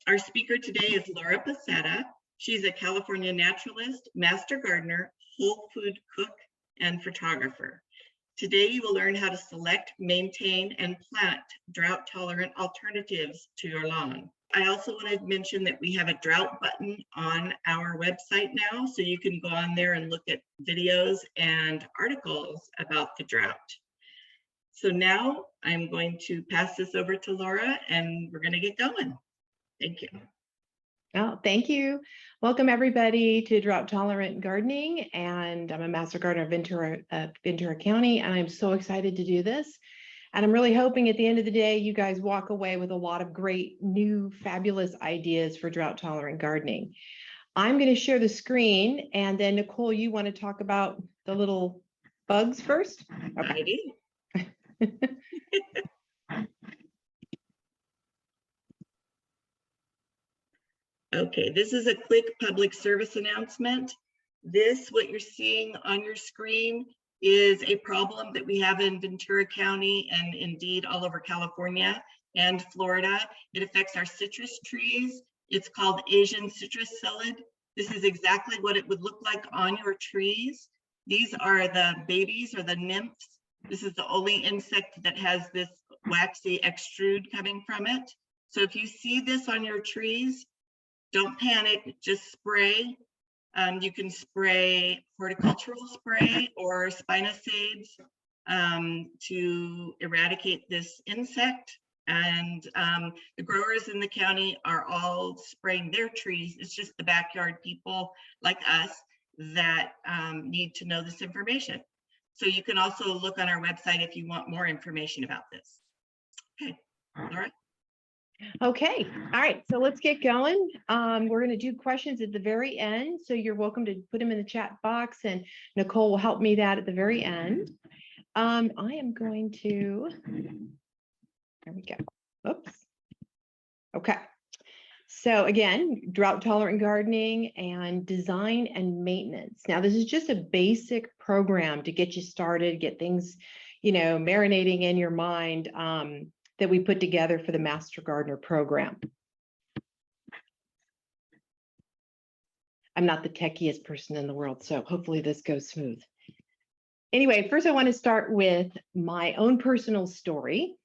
Our speaker today is Laura Pasetta. She's a California naturalist, master gardener, whole food cook, and photographer. Today, you will learn how to select, maintain, and plant drought-tolerant alternatives to your lawn. I also want to mention that we have a drought button on our website now, so you can go on there and look at videos and articles about the drought. So now I'm going to pass this over to Laura, and we're going to get going. Thank you. Oh, thank you. Welcome everybody to Drought Tolerant Gardening, and I'm a master gardener of Ventura County, and I'm so excited to do this. And I'm really hoping at the end of the day, you guys walk away with a lot of great, new, fabulous ideas for drought tolerant gardening. I'm going to share the screen, and then Nicole, you want to talk about the little bugs first? Okay. Okay, this is a quick public service announcement. What you're seeing on your screen is a problem that we have in Ventura County and indeed all over California and Florida. It affects our citrus trees. It's called Asian citrus psyllid. This is exactly what it would look like on your trees. These are the babies or the nymphs. This is the only insect that has this waxy extrude coming from it. So if you see this on your trees, don't panic, just spray. You can spray horticultural spray or spinosades to eradicate this insect. And the growers in the county are all spraying their trees. It's just the backyard people like us that need to know this information. So you can also look on our website if you want more information about this. Okay, Laura? Okay, all right, so let's get going. We're going to do questions at the very end, so you're welcome to put them in the chat box, and Nicole will help me that at the very end. I am going to, there we go, oops. Okay, so again, drought tolerant gardening and design and maintenance. Now, this is just a basic program to get you started, get things, marinating in your mind. That we put together for the Master Gardener program. I'm not the techiest person in the world, so hopefully this goes smooth. Anyway, first I want to start with my own personal story.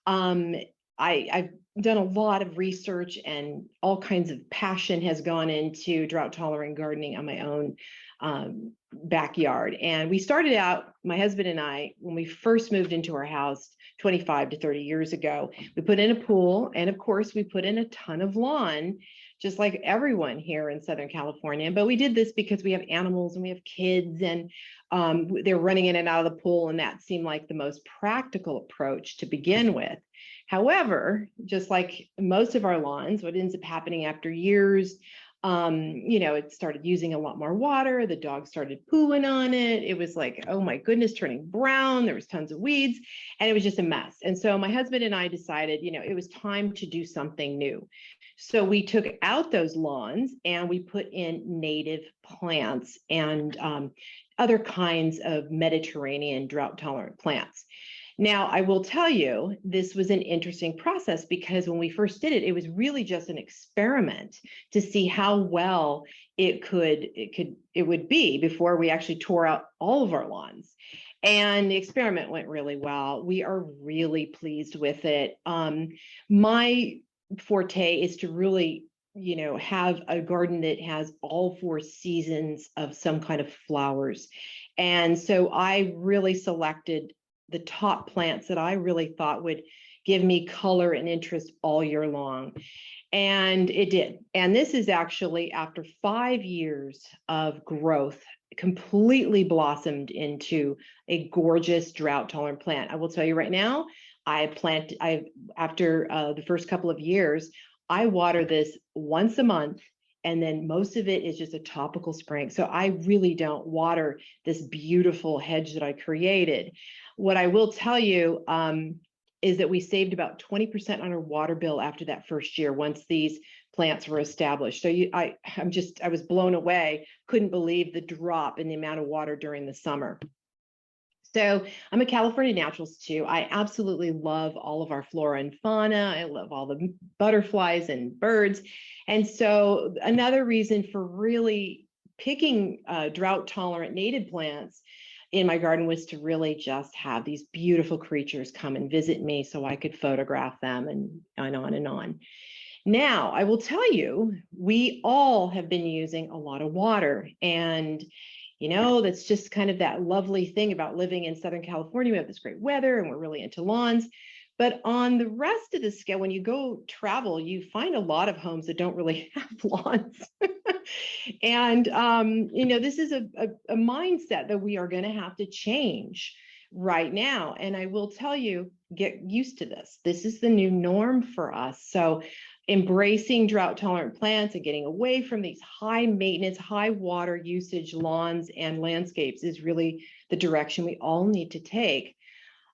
I've done a lot of research, and all kinds of passion has gone into drought tolerant gardening on my own backyard. And we started out, my husband and I, when we first moved into our house 25 to 30 years ago, we put in a pool, and of course we put in a ton of lawn, just like everyone here in Southern California. But we did this because we have animals and we have kids, and they're running in and out of the pool, and that seemed like the most practical approach to begin with. However, just like most of our lawns, what ends up happening after years, it started using a lot more water. The dog started pooing on it. It was like, oh my goodness, turning brown. There was tons of weeds, and it was just a mess. And so my husband and I decided, it was time to do something new. So we took out those lawns and we put in native plants and other kinds of Mediterranean drought tolerant plants. Now, I will tell you, this was an interesting process because when we first did it, it was really just an experiment to see how well it would be before we actually tore out all of our lawns. And the experiment went really well. We are really pleased with it. My forte is to really, have a garden that has all 4 seasons of some kind of flowers. And so I really selected the top plants that I really thought would give me color and interest all year long. And it did. And this is actually after 5 years of growth, completely blossomed into a gorgeous drought tolerant plant. I will tell you right now, after the first couple of years, I water this once a month. And then most of it is just a topical spraying. So I really don't water this beautiful hedge that I created. What I will tell you is that we saved about 20% on our water bill after that first year, once these plants were established. So I was blown away, couldn't believe the drop in the amount of water during the summer. So I'm a California naturalist too. I absolutely love all of our flora and fauna. I love all the butterflies and birds. And so another reason for really picking drought tolerant native plants in my garden was to really just have these beautiful creatures come and visit me so I could photograph them and on and on. Now, I will tell you, we all have been using a lot of water, and that's just kind of that lovely thing about living in Southern California. We have this great weather and we're really into lawns. But on the rest of the scale, when you go travel, you find a lot of homes that don't really have lawns. And, this is a mindset that we are going to have to change right now. And I will tell you, get used to this. This is the new norm for us. So embracing drought tolerant plants and getting away from these high maintenance, high water usage lawns and landscapes is really the direction we all need to take.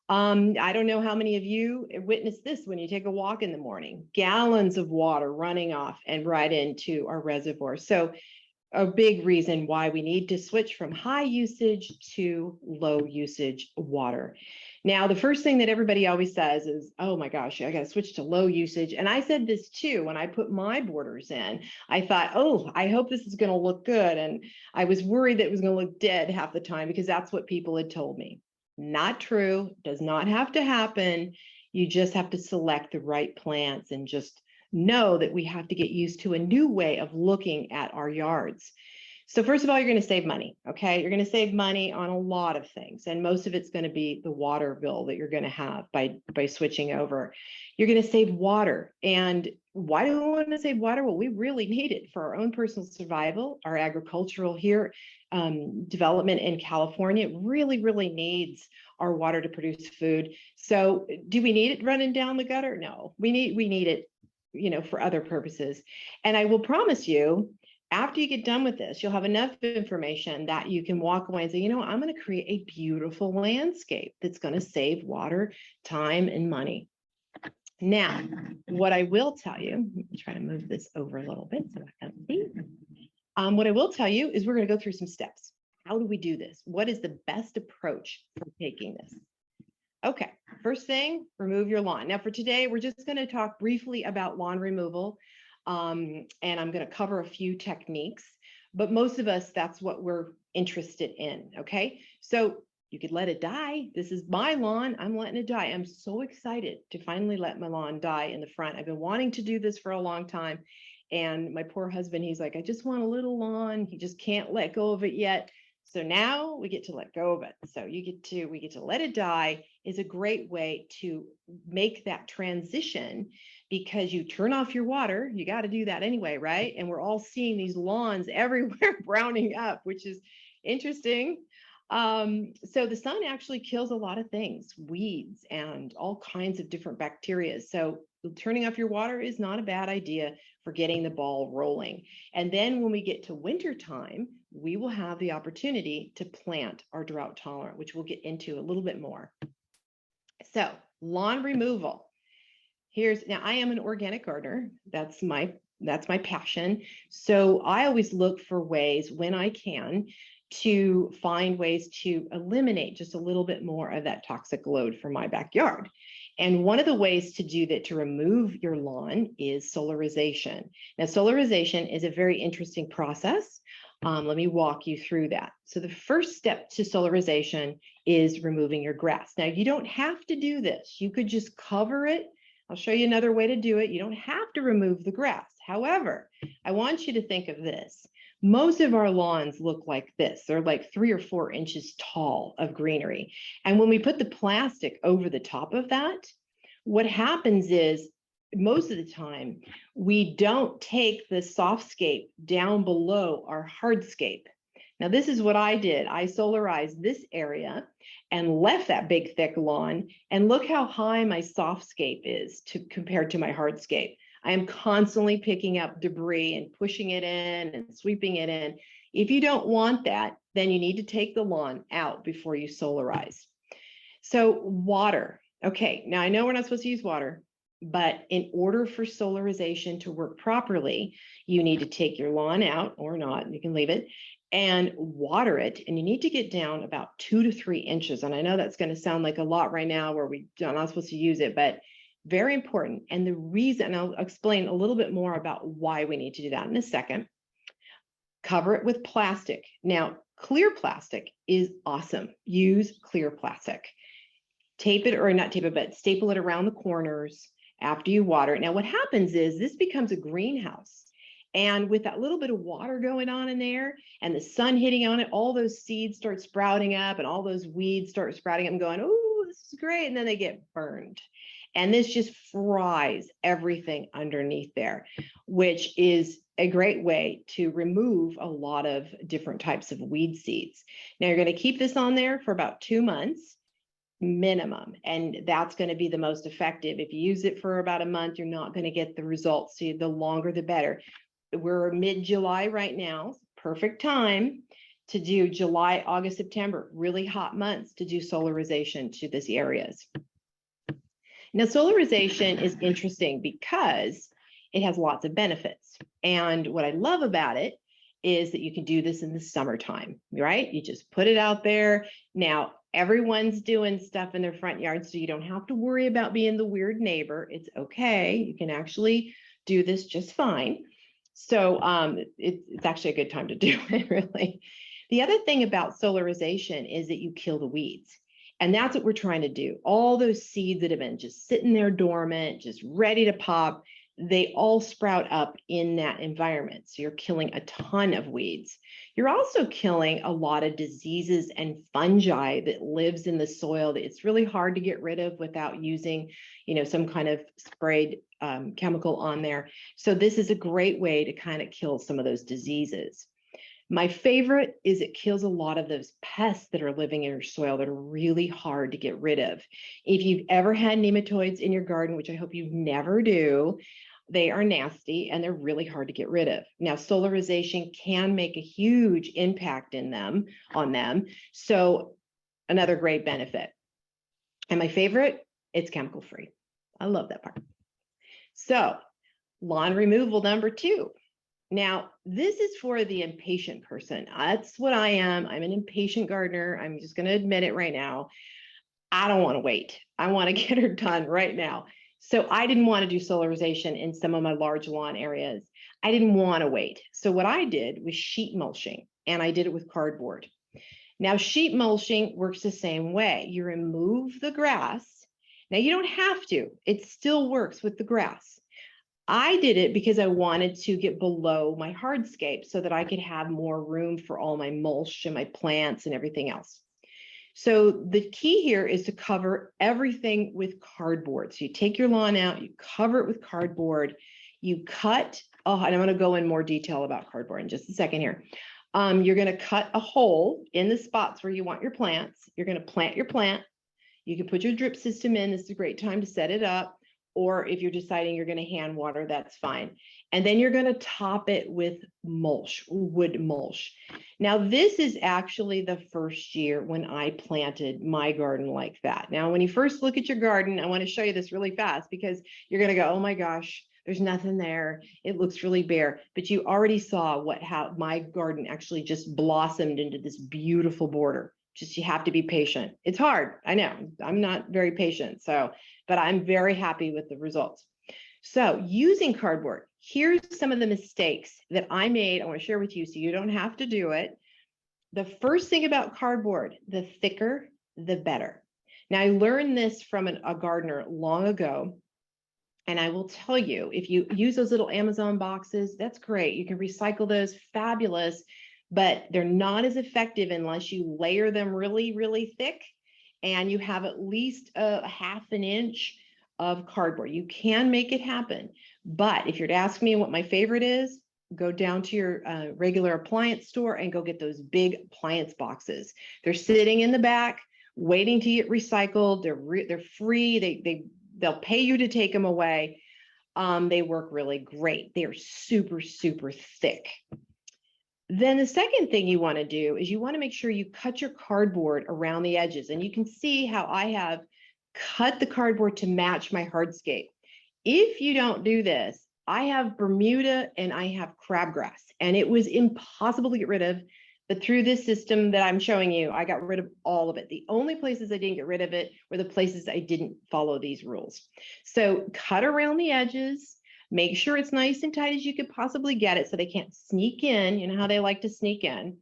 I don't know how many of you witness this when you take a walk in the morning, gallons of water running off and right into our reservoir. So a big reason why we need to switch from high usage to low usage water. Now, the first thing that everybody always says is, oh my gosh, I got to switch to low usage. And I said this too, when I put my borders in, I thought, oh, I hope this is going to look good. And I was worried that it was going to look dead half the time because that's what people had told me. Not true, does not have to happen. You just have to select the right plants and just know that we have to get used to a new way of looking at our yards. So first of all, you're going to save money, okay? You're going to save money on a lot of things, and most of it's going to be the water bill that you're going to have by switching over. You're going to save water. And why do we want to save water? Well, we really need it for our own personal survival, our agricultural development in California. It really, really needs our water to produce food. So do we need it running down the gutter? No, we need it, for other purposes. And I will promise you, after you get done with this, you'll have enough information that you can walk away and say, I'm going to create a beautiful landscape that's going to save water, time, and money. Now, what I will tell you, let me try to move this over a little bit so I can see. What I will tell you is we're going to go through some steps. How do we do this? What is the best approach for taking this? Okay, first thing, remove your lawn. Now for today, we're just going to talk briefly about lawn removal. And I'm going to cover a few techniques, but most of us, that's what we're interested in. Okay, so you could let it die. This is my lawn. I'm letting it die. I'm so excited to finally let my lawn die in the front. I've been wanting to do this for a long time. And my poor husband, he's like, I just want a little lawn. He just can't let go of it yet. So now we get to let go of it. So we get to let it die is a great way to make that transition, because you turn off your water. You got to do that anyway, right? And we're all seeing these lawns everywhere browning up, which is interesting. So the sun actually kills a lot of things, weeds and all kinds of different bacteria. So turning off your water is not a bad idea for getting the ball rolling. And then when we get to winter time, we will have the opportunity to plant our drought tolerant, which we'll get into a little bit more. So lawn removal. Now I am an organic gardener. That's my passion. So I always look for ways when I can to find ways to eliminate just a little bit more of that toxic load from my backyard. And one of the ways to do that, to remove your lawn, is solarization. Now, solarization is a very interesting process. Let me walk you through that. So the first step to solarization is removing your grass. Now, you don't have to do this. You could just cover it. I'll show you another way to do it. You don't have to remove the grass. However, I want you to think of this. Most of our lawns look like this. They're like 3 or 4 inches tall of greenery. And when we put the plastic over the top of that, what happens is most of the time, we don't take the softscape down below our hardscape. Now, this is what I did. I solarized this area and left that big, thick lawn. And look how high my softscape is compared to my hardscape. I am constantly picking up debris and pushing it in and sweeping it in. If you don't want that, then you need to take the lawn out before you solarize. So water. Okay, now I know we're not supposed to use water, But in order for solarization to work properly, you need to take your lawn out, or not, you can leave it, and water it. And you need to get down about 2 to 3 inches. And I know that's going to sound like a lot right now where we're not supposed to use it, but very important. And the reason, and I'll explain a little bit more about why we need to do that in a second. Cover it with plastic. Now, clear plastic is awesome. Use clear plastic. Tape it, or not tape it, but staple it around the corners after you water it. Now, what happens is this becomes a greenhouse. And with that little bit of water going on in there and the sun hitting on it, all those seeds start sprouting up and all those weeds start sprouting up and going, oh, this is great. And then they get burned. And this just fries everything underneath there, which is a great way to remove a lot of different types of weed seeds. Now, you're going to keep this on there for about 2 months minimum, and that's going to be the most effective. If you use it for about a month, you're not going to get the results. So the longer, the better. We're mid-July right now, perfect time to do July, August, September, really hot months to do solarization to these areas. Now, solarization is interesting because it has lots of benefits. And what I love about it is that you can do this in the summertime, right? You just put it out there. Now, everyone's doing stuff in their front yard, so you don't have to worry about being the weird neighbor. It's okay. You can actually do this just fine. So it's actually a good time to do it, really. The other thing about solarization is that you kill the weeds. And that's what we're trying to do. All those seeds that have been just sitting there dormant, just ready to pop, they all sprout up in that environment. So you're killing a ton of weeds. You're also killing a lot of diseases and fungi that lives in the soil that it's really hard to get rid of without using, some kind of sprayed chemical on there. So this is a great way to kind of kill some of those diseases. My favorite is it kills a lot of those pests that are living in your soil that are really hard to get rid of. If you've ever had nematoids in your garden, which I hope you never do, they are nasty and they're really hard to get rid of. Now, solarization can make a huge impact on them. So another great benefit. And my favorite, it's chemical free. I love that part. So lawn removal number 2. Now, this is for the impatient person. That's what I am. I'm an impatient gardener. I'm just going to admit it right now. I don't want to wait. I want to get her done right now. So I didn't want to do solarization in some of my large lawn areas. I didn't want to wait. So what I did was sheet mulching, and I did it with cardboard. Now, sheet mulching works the same way. You remove the grass. Now, you don't have to. It still works with the grass. I did it because I wanted to get below my hardscape so that I could have more room for all my mulch and my plants and everything else. So the key here is to cover everything with cardboard. So you take your lawn out, you cover it with cardboard, you cut, and I'm going to go in more detail about cardboard in just a second here. You're going to cut a hole in the spots where you want your plants. You're going to plant your plant. You can put your drip system in. This is a great time to set it up. Or if you're deciding you're going to hand water, that's fine. And then you're going to top it with mulch, wood mulch. Now, this is actually the first year when I planted my garden like that. Now, when you first look at your garden, I want to show you this really fast because you're going to go, oh my gosh, there's nothing there. It looks really bare. But you already saw how my garden actually just blossomed into this beautiful border. Just you have to be patient. It's hard. I know I'm not very patient. But I'm very happy with the results. So using cardboard, here's some of the mistakes that I made. I want to share with you so you don't have to do it. The first thing about cardboard, the thicker, the better. Now, I learned this from a gardener long ago. And I will tell you, if you use those little Amazon boxes, that's great. You can recycle those, fabulous. But they're not as effective unless you layer them really, really thick and you have at least a ½ inch of cardboard. You can make it happen. But if you're to ask me what my favorite is, go down to your regular appliance store and go get those big appliance boxes. They're sitting in the back, waiting to get recycled. They're free. They'll pay you to take them away. They work really great. They're super, super thick. Then the second thing you want to do is you want to make sure you cut your cardboard around the edges. And you can see how I have cut the cardboard to match my hardscape. If you don't do this, I have Bermuda and I have crabgrass, and it was impossible to get rid of. But through this system that I'm showing you, I got rid of all of it. The only places I didn't get rid of it were the places I didn't follow these rules. So cut around the edges, make sure it's nice and tight as you could possibly get it so they can't sneak in. You know how they like to sneak in.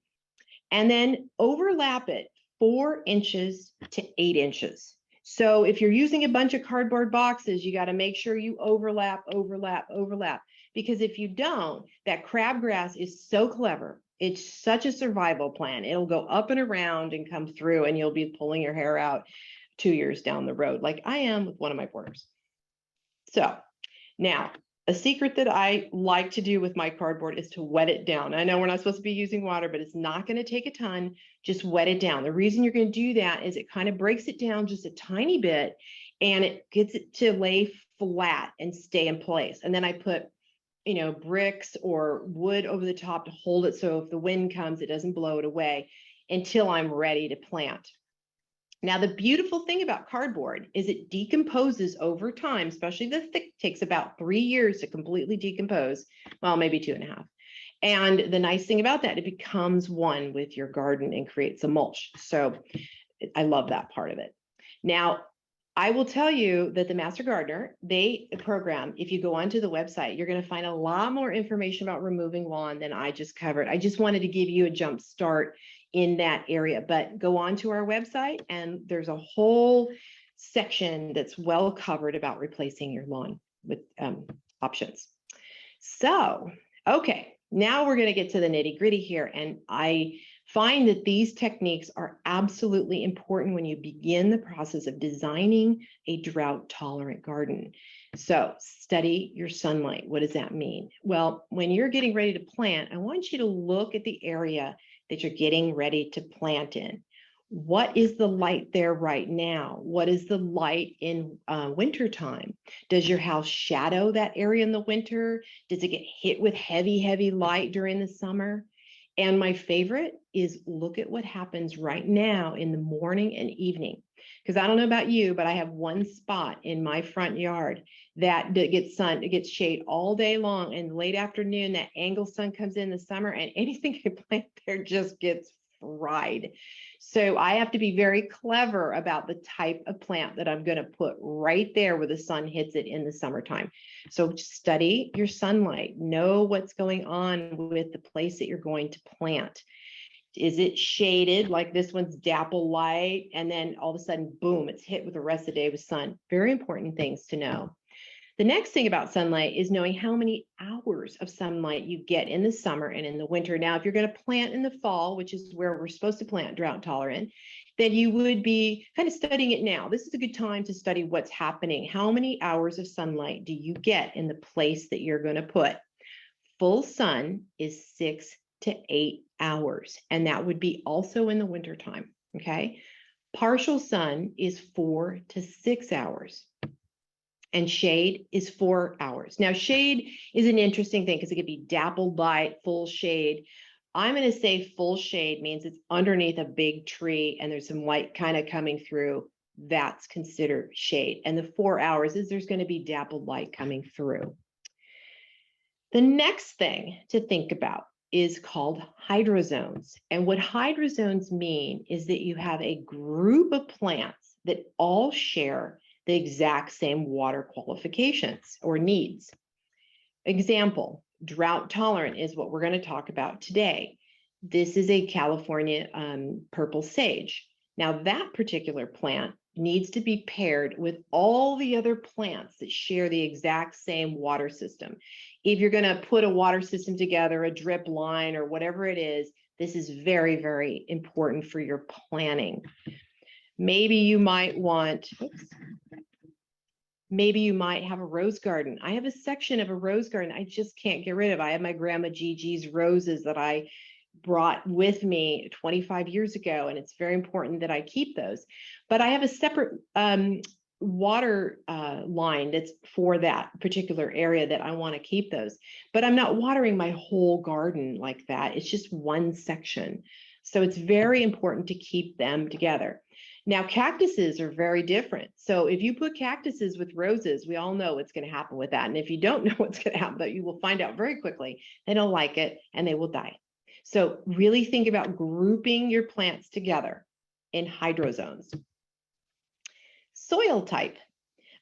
And then overlap it 4 inches to 8 inches. So if you're using a bunch of cardboard boxes, you got to make sure you overlap, because if you don't, that crabgrass is so clever. It's such a survival plan. It'll go up and around and come through, and you'll be pulling your hair out 2 years down the road, like I am with one of my borders. So now, a secret that I like to do with my cardboard is to wet it down. I know we're not supposed to be using water, but it's not going to take a ton. Just wet it down. The reason you're going to do that is it kind of breaks it down just a tiny bit, and it gets it to lay flat and stay in place. And then I put, bricks or wood over the top to hold it, so if the wind comes, it doesn't blow it away until I'm ready to plant. Now, the beautiful thing about cardboard is it decomposes over time, especially the thick takes about 3 years to completely decompose. Well, maybe 2.5. And the nice thing about that, it becomes one with your garden and creates a mulch. So I love that part of it. Now, I will tell you that the Master Gardener, program, if you go onto the website, you're going to find a lot more information about removing lawn than I just covered. I just wanted to give you a jump start in that area, but go on to our website and there's a whole section that's well covered about replacing your lawn with options. So, okay, now we're going to get to the nitty gritty here. And I find that these techniques are absolutely important when you begin the process of designing a drought tolerant garden. So study your sunlight. What does that mean? Well, when you're getting ready to plant, I want you to look at the area that you're getting ready to plant in. What is the light there right now? What is the light in winter time? Does your house shadow that area in the winter? Does it get hit with heavy light during the summer? And my favorite is look at what happens right now in the morning and evening. Because I don't know about you, but I have one spot in my front yard that gets sun, it gets shade all day long, and late afternoon, that angle sun comes in the summer, and anything I plant there just gets fried. So I have to be very clever about the type of plant that I'm going to put right there where the sun hits it in the summertime. So study your sunlight, know what's going on with the place that you're going to plant. Is it shaded like this one's dapple light, and then all of a sudden, boom, it's hit with the rest of the day with sun? Very important things to know. The next thing about sunlight is knowing how many hours of sunlight you get in the summer and in the winter. Now, if you're going to plant in the fall, which is where we're supposed to plant drought tolerant, then you would be kind of studying it now. This is a good time to study what's happening. How many hours of sunlight do you get in the place that you're going to put? Full sun is 6 to 8 hours, and that would be also in the wintertime, okay? Partial sun is 4 to 6 hours. And shade is 4 hours. Now, shade is an interesting thing because it could be dappled light, full shade. I'm going to say full shade means it's underneath a big tree and there's some light kind of coming through. That's considered shade. And the 4 hours is there's going to be dappled light coming through. The next thing to think about is called hydrozones. And what hydrozones mean is that you have a group of plants that all share the exact same water qualifications or needs. Example, drought tolerant is what we're going to talk about today. This is a California purple sage. Now, that particular plant needs to be paired with all the other plants that share the exact same water system. If you're going to put a water system together, a drip line or whatever it is, this is very, very important for your planning. Maybe you might want, maybe you might have a rose garden. I have a section of a rose garden I just can't get rid of. I have my grandma Gigi's roses that I brought with me 25 years ago, and it's very important that I keep those. But I have a separate water line that's for that particular area that I want to keep those. But I'm not watering my whole garden like that. It's just one section. So it's very important to keep them together. Now, cactuses are very different. So if you put cactuses with roses, we all know what's going to happen with that. And if you don't know what's going to happen, but you will find out very quickly, they don't like it and they will die. So really think about grouping your plants together in hydrozones. Soil type.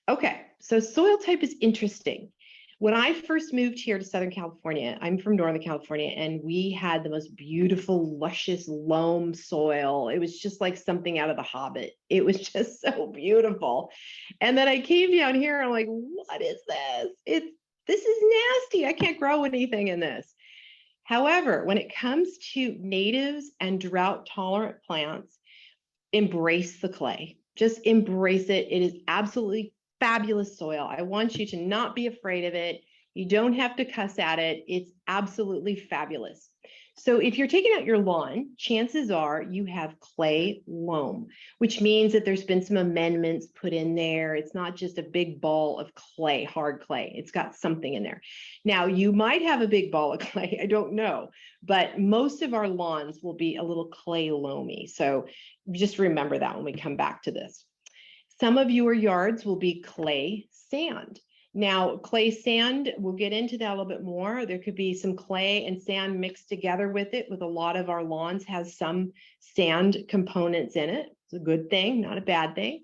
Okay, so soil type is interesting. When I first moved here to Southern California, I'm from Northern California, and we had the most beautiful, luscious loam soil. It was just like something out of The Hobbit. It was just so beautiful. And then I came down here and I'm like, what is this? This is nasty. I can't grow anything in this. However, when it comes to natives and drought tolerant plants, embrace the clay. Just embrace it. It is absolutely fabulous soil. I want you to not be afraid of it. You don't have to cuss at it. It's absolutely fabulous. So if you're taking out your lawn, chances are you have clay loam, which means that there's been some amendments put in there. It's not just a big ball of clay, hard clay. It's got something in there. Now, you might have a big ball of clay. I don't know, but most of our lawns will be a little clay loamy. So just remember that when we come back to this. Some of your yards will be clay sand. Now, clay sand, we'll get into that a little bit more. There could be some clay and sand mixed together with it. With a lot of our lawns has some sand components in it. It's a good thing, not a bad thing.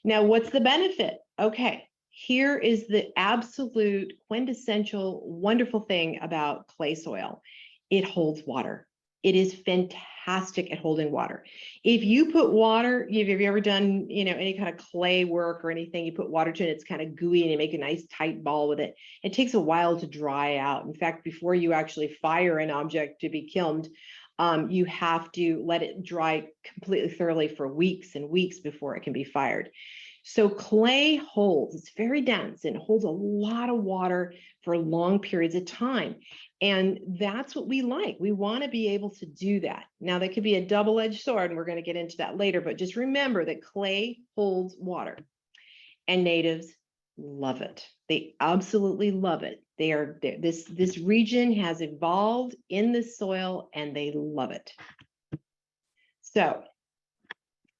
Now, what's the benefit? Okay, here is the absolute quintessential wonderful thing about clay soil. It holds water. It is fantastic at holding water. If you put water, if you've ever done, any kind of clay work or anything, you put water to it, it's kind of gooey and you make a nice tight ball with it. It takes a while to dry out. In fact, before you actually fire an object to be kilned, you have to let it dry completely thoroughly for weeks and weeks before it can be fired. So clay holds, it's very dense and holds a lot of water for long periods of time. And that's what we like. We want to be able to do that. Now, that could be a double-edged sword, and we're going to get into that later, but just remember that clay holds water, and natives love it. They absolutely love it. This region has evolved in this soil, and they love it. So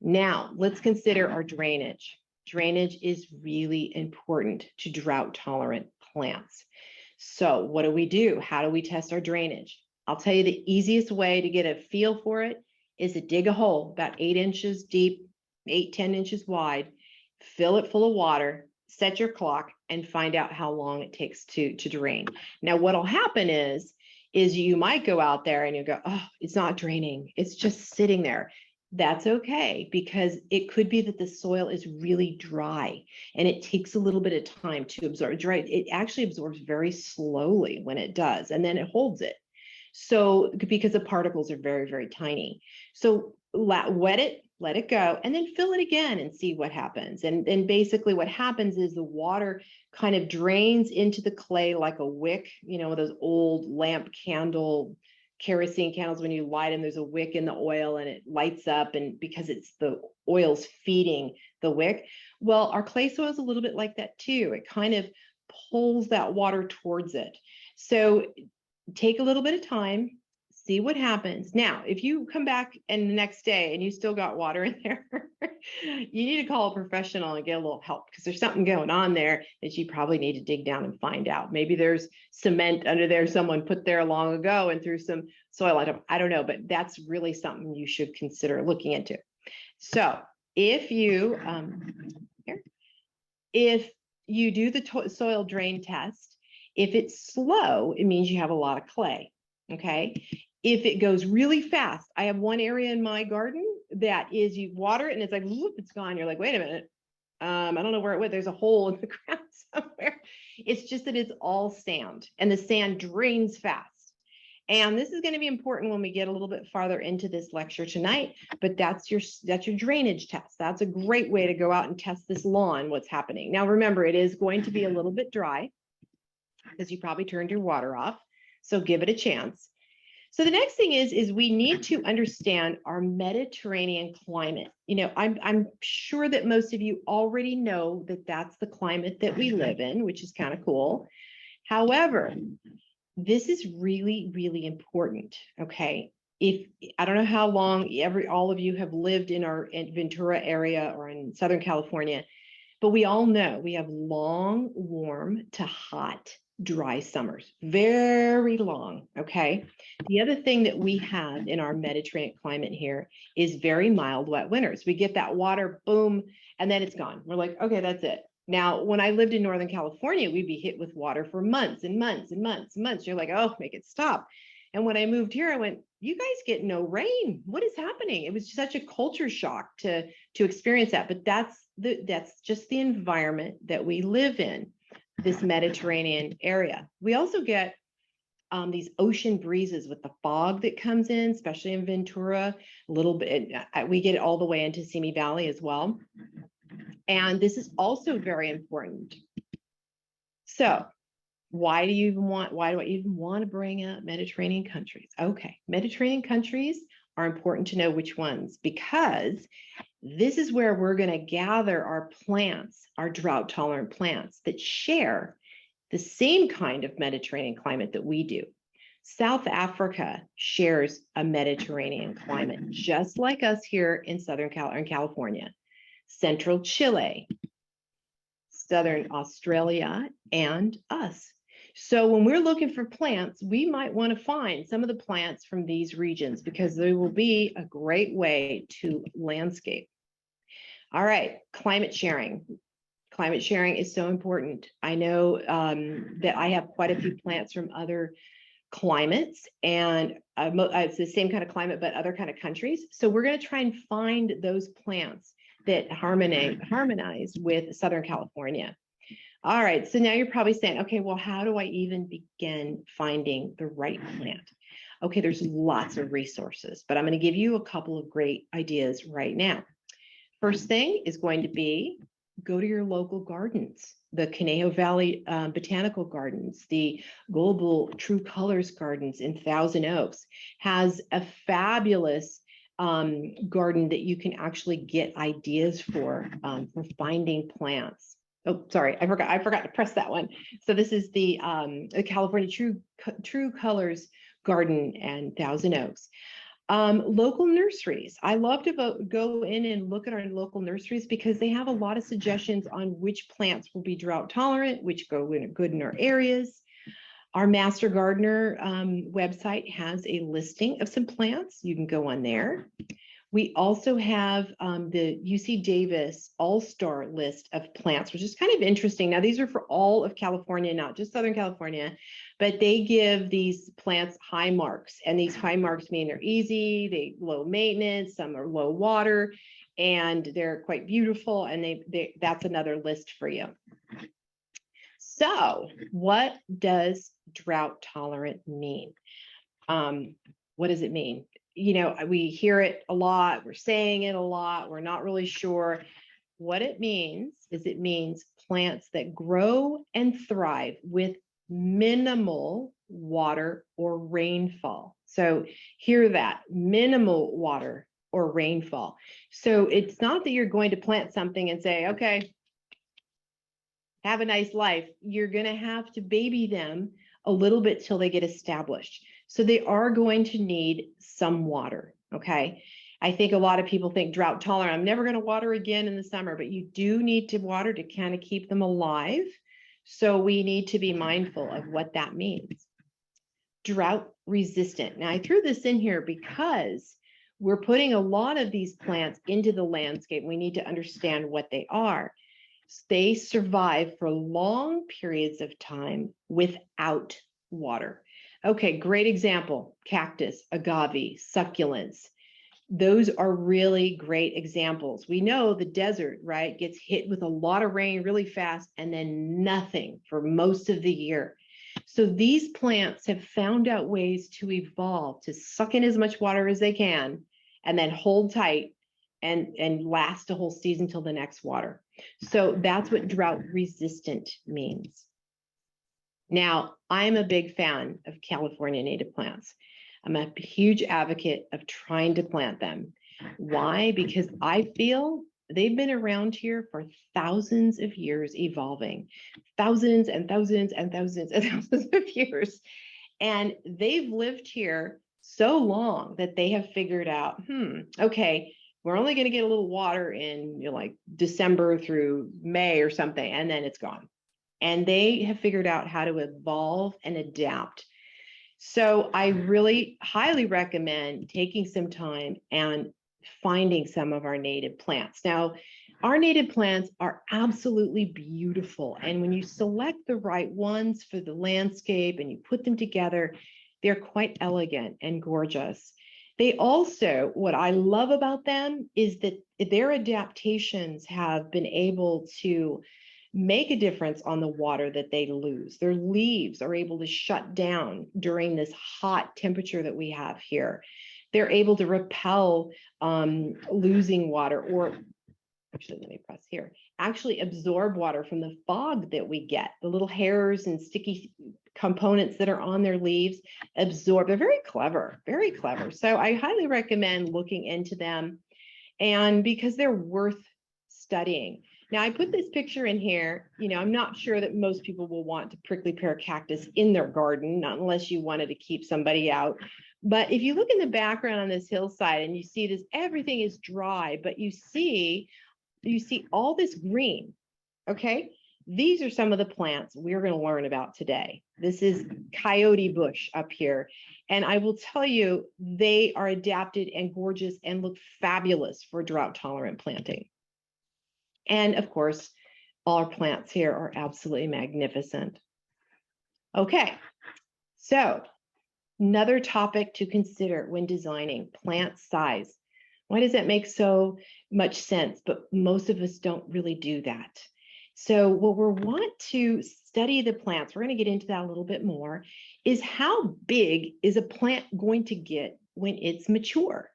now let's consider our drainage. Drainage is really important to drought-tolerant plants. So what do? How do we test our drainage? I'll tell you the easiest way to get a feel for it is to dig a hole about 8 inches deep, 10 inches wide, fill it full of water, set your clock, and find out how long it takes to drain. Now, what'll happen is you might go out there and you go, oh, it's not draining. It's just sitting there. That's okay, because it could be that the soil is really dry and it takes a little bit of time to absorb. It actually absorbs very slowly when it does, and then it holds it. So because the particles are very, very tiny. So wet it, let it go, and then fill it again and see what happens. And basically what happens is the water kind of drains into the clay like a wick, those old lamp candle kerosene candles. When you light them, there's a wick in the oil and it lights up, and because it's the oil's feeding the wick. Well, our clay soil is a little bit like that too. It kind of pulls that water towards it. So take a little bit of time, see what happens. Now, if you come back and the next day and you still got water in there, you need to call a professional and get a little help, because there's something going on there that you probably need to dig down and find out. Maybe there's cement under there someone put there long ago and threw some soil. I don't know, but that's really something you should consider looking into. So if you do the soil drain test, if it's slow, it means you have a lot of clay. Okay. If it goes really fast, I have one area in my garden that is, you water it and it's like, whoop, it's gone. You're like, wait a minute. I don't know where it went. There's a hole in the ground somewhere. It's just that it's all sand, and the sand drains fast. And this is going to be important when we get a little bit farther into this lecture tonight, but that's your drainage test. That's a great way to go out and test this lawn, what's happening. Now, remember, it is going to be a little bit dry because you probably turned your water off. So give it a chance. So the next thing is we need to understand our Mediterranean climate. I'm sure that most of you already know that that's the climate that we live in, which is kind of cool. However, this is really, really important, okay? if I don't know how long all of you have lived in Ventura area or in Southern California, but we all know we have long, warm to hot, dry summers, very long. Okay. The other thing that we have in our Mediterranean climate here is very mild, wet winters. We get that water, boom, and then it's gone. We're like, okay, that's it. Now, when I lived in Northern California, we'd be hit with water for months and months and months and months. You're like, oh, make it stop. And when I moved here, I went, you guys get no rain. What is happening? It was such a culture shock to experience that. But that's just the environment that we live in, this Mediterranean area. We also get these ocean breezes with the fog that comes in, especially in Ventura, a little bit. We get it all the way into Simi Valley as well. And this is also very important. So why do I even want to bring up Mediterranean countries? Okay, Mediterranean countries are important to know which ones, because this is where we're going to gather our plants, our drought tolerant plants that share the same kind of Mediterranean climate that we do. South Africa shares a Mediterranean climate, just like us here in California. Central Chile, Southern Australia, and us. So when we're looking for plants, we might want to find some of the plants from these regions because they will be a great way to landscape. All right, climate sharing. Climate sharing is so important. I know that I have quite a few plants from other climates, and it's the same kind of climate, but other kind of countries. So we're going to try and find those plants that harmonize with Southern California. All right, so now you're probably saying, okay, well, how do I even begin finding the right plant? Okay, there's lots of resources, but I'm going to give you a couple of great ideas right now. First thing is going to be go to your local gardens. The Conejo Valley Botanical Gardens, the Global True Colors Gardens in Thousand Oaks has a fabulous garden that you can actually get ideas for finding plants. Oh, sorry, I forgot to press that one. So this is the California True Colors Garden and Thousand Oaks. Local nurseries. I love to go in and look at our local nurseries because they have a lot of suggestions on which plants will be drought tolerant, which go good in our areas. Our Master Gardener website has a listing of some plants. You can go on there. We also have the UC Davis All-Star list of plants, which is kind of interesting. Now, these are for all of California, not just Southern California, but they give these plants high marks. And these high marks mean they're easy, they low maintenance, some are low water, and they're quite beautiful. And that's another list for you. So what does drought tolerant mean? What does it mean? You know, we hear it a lot, we're saying it a lot, we're not really sure. What it means is it means plants that grow and thrive with minimal water or rainfall. So hear that, minimal water or rainfall. So it's not that you're going to plant something and say, okay, have a nice life. You're going to have to baby them a little bit till they get established. So they are going to need some water, okay? I think a lot of people think drought tolerant, I'm never going to water again in the summer, but you do need to water to kind of keep them alive. So we need to be mindful of what that means. Drought resistant. Now I threw this in here because we're putting a lot of these plants into the landscape. We need to understand what they are. They survive for long periods of time without water. Okay, great example, cactus, agave, succulents. Those are really great examples. We know the desert, right, gets hit with a lot of rain really fast and then nothing for most of the year. So these plants have found out ways to evolve, to suck in as much water as they can and then hold tight and last a whole season till the next water. So that's what drought resistant means. Now, I'm a big fan of California native plants. I'm a huge advocate of trying to plant them. Why? Because I feel they've been around here for thousands of years evolving, thousands and thousands and thousands and thousands of years. And they've lived here so long that they have figured out, okay, we're only going to get a little water in, like December through May or something, and then it's gone. And they have figured out how to evolve and adapt. So I really highly recommend taking some time and finding some of our native plants. Now, our native plants are absolutely beautiful. And when you select the right ones for the landscape and you put them together, they're quite elegant and gorgeous. They also, what I love about them is that their adaptations have been able to make a difference on the water that they lose. Their leaves are able to shut down during this hot temperature that we have here. They're able to repel losing water, or actually, let me press here, actually absorb water from the fog that we get. The little hairs and sticky components that are on their leaves absorb. They're very clever, very clever. So I highly recommend looking into them, and because they're worth studying. Now, I put this picture in here. I'm not sure that most people will want to prickly pear cactus in their garden, not unless you wanted to keep somebody out. But if you look in the background on this hillside and you see this, everything is dry, but you see all this green, okay? These are some of the plants we're going to learn about today. This is coyote bush up here. And I will tell you, they are adapted and gorgeous and look fabulous for drought tolerant planting. And of course, all our plants here are absolutely magnificent. Okay, so another topic to consider when designing: plant size. Why does that make so much sense? But most of us don't really do that. So what we want to study the plants, we're going to get into that a little bit more, is how big is a plant going to get when it's mature?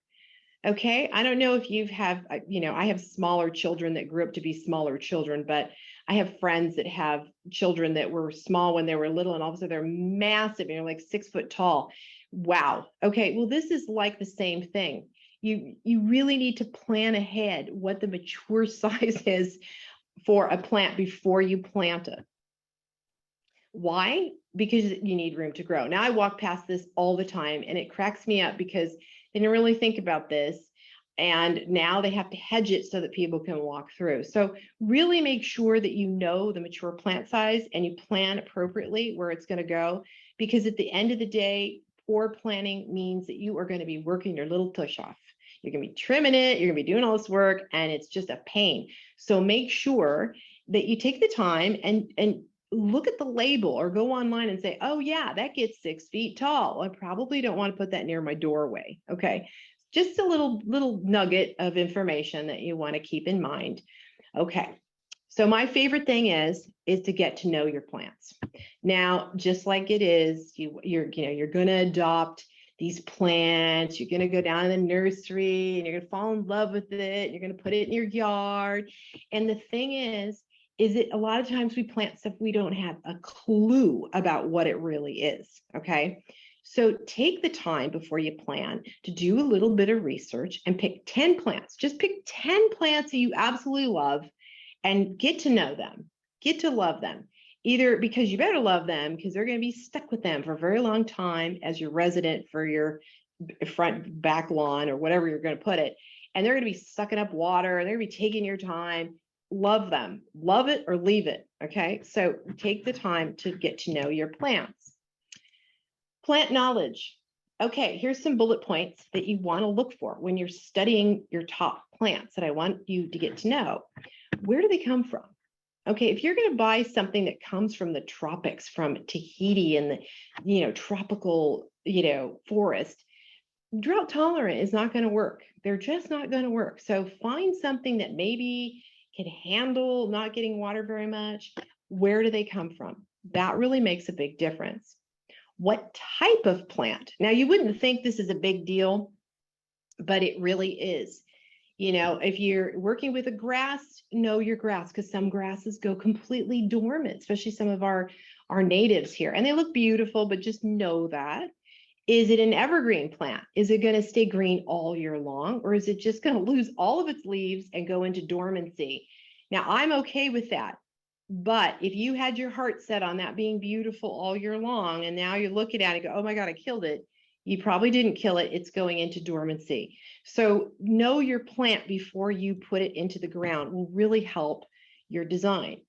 Okay, I don't know if you have, I have smaller children that grew up to be smaller children, but I have friends that have children that were small when they were little, and all of a sudden they're massive, like 6 foot tall. Wow. Okay, well, this is like the same thing. You really need to plan ahead what the mature size is for a plant before you plant it. Why? Because you need room to grow. Now, I walk past this all the time, and it cracks me up because they didn't really think about this. And now they have to hedge it so that people can walk through. So really make sure that you know the mature plant size and you plan appropriately where it's going to go. Because at the end of the day, poor planning means that you are going to be working your little tush off. You're going to be trimming it, you're going to be doing all this work, and it's just a pain. So make sure that you take the time and look at the label, or go online and say, oh yeah, that gets 6 feet tall. I probably don't want to put that near my doorway. Okay, just a little nugget of information that you want to keep in mind. Okay, so my favorite thing is to get to know your plants. Now, just like it is, you're going to adopt these plants, you're going to go down to the nursery and you're going to fall in love with it. You're going to put it in your yard. And the thing is that a lot of times we plant stuff we don't have a clue about what it really is. Okay. So take the time before you plan to do a little bit of research and pick 10 plants. Just pick 10 plants that you absolutely love and get to know them, get to love them. Either because you better love them because they're going to be stuck with them for a very long time as your resident for your front back lawn or whatever you're going to put it. And they're going to be sucking up water. They're going to be taking your time. Love them. Love it or leave it. Okay. So take the time to get to know your plants. Plant knowledge. Okay. Here's some bullet points that you want to look for when you're studying your top plants that I want you to get to know. Where do they come from? Okay, if you're going to buy something that comes from the tropics, from Tahiti and the, tropical, forest, drought tolerant is not going to work. They're just not going to work. So find something that maybe can handle not getting water very much. Where do they come from? That really makes a big difference. What type of plant? Now, you wouldn't think this is a big deal, but it really is. If you're working with a grass, know your grass, because some grasses go completely dormant, especially some of our natives here. And they look beautiful, but just know that. Is it an evergreen plant? Is it going to stay green all year long? Or is it just going to lose all of its leaves and go into dormancy? Now, I'm okay with that. But if you had your heart set on that being beautiful all year long, and now you're looking at it and go, oh my God, I killed it. You probably didn't kill it. It's going into dormancy. So know your plant before you put it into the ground will really help your design.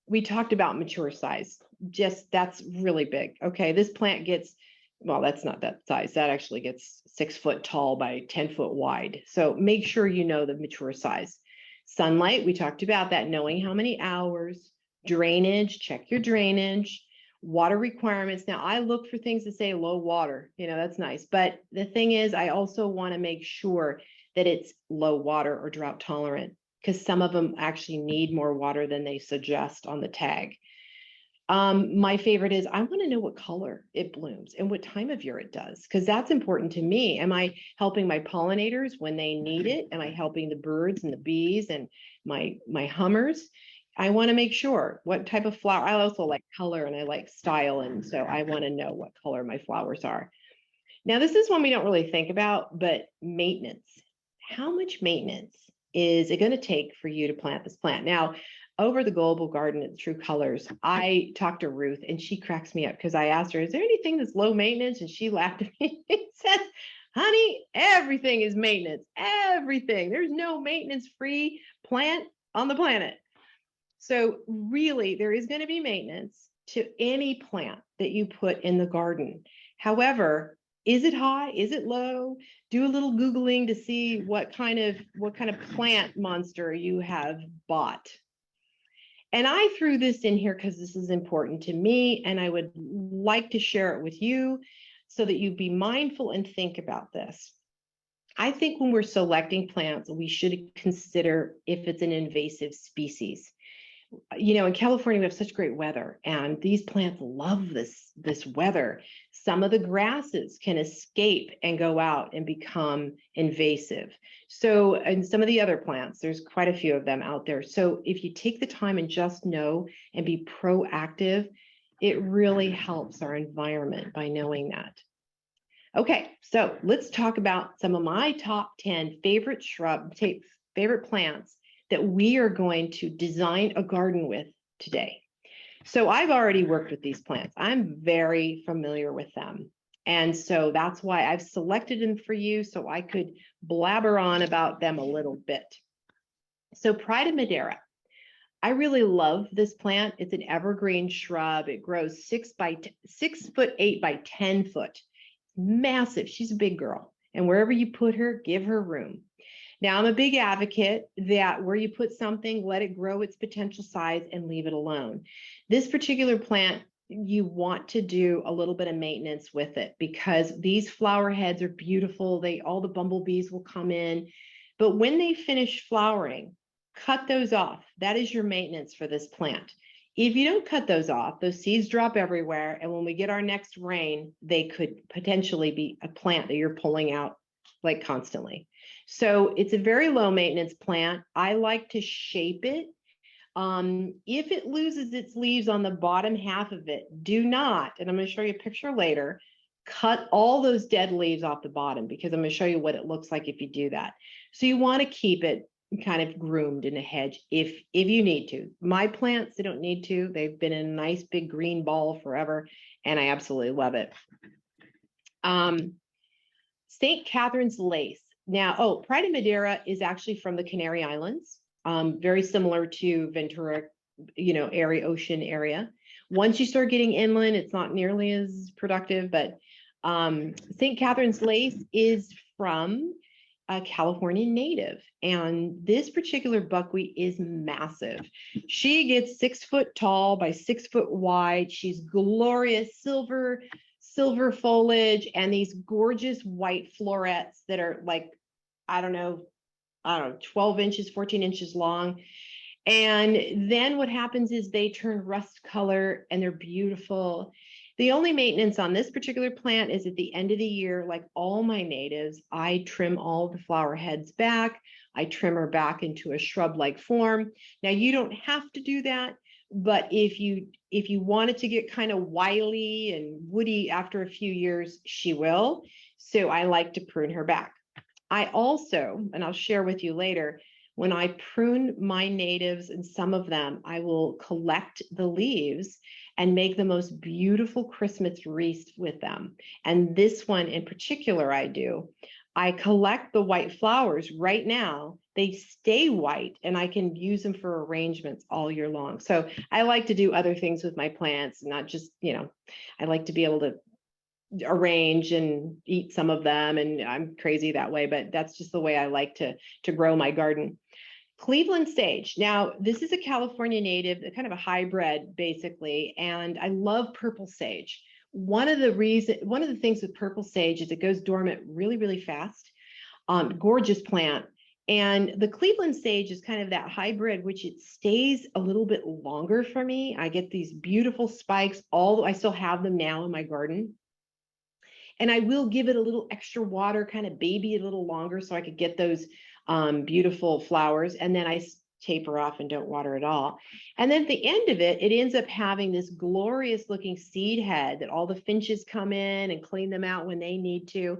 We talked about mature size. Just that's really big. Okay, this plant gets, well, that's not that size. That actually gets 6 foot tall by 10 foot wide. So make sure you know the mature size. Sunlight, we talked about that, knowing how many hours. Drainage, check your drainage. Water requirements. Now I look for things that say low water, that's nice. But the thing is, I also want to make sure that it's low water or drought tolerant, because some of them actually need more water than they suggest on the tag. My favorite is I want to know what color it blooms and what time of year it does, because that's important to me. Am I helping my pollinators when they need it? Am I helping the birds and the bees and my hummers? I want to make sure what type of flower. I also like color and I like style. And so I want to know what color my flowers are. Now, this is one we don't really think about, but maintenance. How much maintenance is it going to take for you to plant this plant? Now, over the Global Garden at True Colors, I talked to Ruth and she cracks me up because I asked her, is there anything that's low maintenance? And she laughed at me and said, honey, everything is maintenance. Everything. There's no maintenance-free plant on the planet. So really, there is going to be maintenance to any plant that you put in the garden. However, is it high? Is it low? Do a little Googling to see what kind of plant monster you have bought. And I threw this in here because this is important to me, and I would like to share it with you so that you be mindful and think about this. I think when we're selecting plants, we should consider if it's an invasive species. In California, we have such great weather, and these plants love this weather. Some of the grasses can escape and go out and become invasive. So, and some of the other plants, there's quite a few of them out there. So if you take the time and just know and be proactive, it really helps our environment by knowing that. Okay, so let's talk about some of my top 10 favorite favorite plants that we are going to design a garden with today. So I've already worked with these plants. I'm very familiar with them. And so that's why I've selected them for you so I could blabber on about them a little bit. So Pride of Madeira. I really love this plant. It's an evergreen shrub. It grows 6 foot 8 by 10 foot. Massive. She's a big girl. And wherever you put her, give her room. Now, I'm a big advocate that where you put something, let it grow its potential size and leave it alone. This particular plant, you want to do a little bit of maintenance with it because these flower heads are beautiful. All the bumblebees will come in. But when they finish flowering, cut those off. That is your maintenance for this plant. If you don't cut those off, those seeds drop everywhere. And when we get our next rain, they could potentially be a plant that you're pulling out like constantly. So it's a very low maintenance plant. I like to shape it. If it loses its leaves on the bottom half of it, do not, and I'm going to show you a picture later, cut all those dead leaves off the bottom because I'm going to show you what it looks like if you do that. So you want to keep it kind of groomed in a hedge if you need to. My plants, they don't need to. They've been in a nice big green ball forever, and I absolutely love it. St. Catherine's lace. Now, Pride of Madeira is actually from the Canary Islands, very similar to Ventura, ocean area. Once you start getting inland, it's not nearly as productive, but St. Catherine's lace is from a California native. And this particular buckwheat is massive. She gets 6 foot tall by 6 foot wide. She's glorious silver foliage and these gorgeous white florets that are like, I don't know, 12 inches, 14 inches long. And then what happens is they turn rust color and they're beautiful. The only maintenance on this particular plant is at the end of the year, like all my natives, I trim all the flower heads back. I trim her back into a shrub-like form. Now you don't have to do that, but if you want it to get kind of wily and woody after a few years, she will. So I like to prune her back. I also, and I'll share with you later, When I prune my natives, and some of them, I will collect the leaves and make the most beautiful Christmas wreaths with them. And this one in particular, I collect the white flowers right now. They stay white and I can use them for arrangements all year long. So I like to do other things with my plants, not just, I like to be able to arrange and eat some of them. And I'm crazy that way, but that's just the way I like to grow my garden. Cleveland sage. Now, this is a California native, kind of a hybrid, basically, and I love purple sage. One of the things with purple sage is it goes dormant really, really fast. Gorgeous plant. And the Cleveland sage is kind of that hybrid, which it stays a little bit longer for me. I get these beautiful spikes, I still have them now in my garden. And I will give it a little extra water, kind of baby it a little longer so I could get those beautiful flowers. And then I taper off and don't water at all. And then at the end of it, it ends up having this glorious looking seed head that all the finches come in and clean them out when they need to.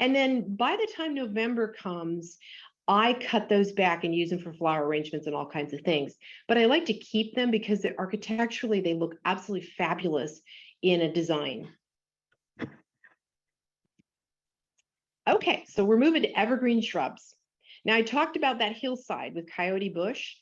And then by the time November comes, I cut those back and use them for flower arrangements and all kinds of things. But I like to keep them because architecturally, they look absolutely fabulous in a design. Okay, so we're moving to evergreen shrubs. Now, I talked about that hillside with coyote bush.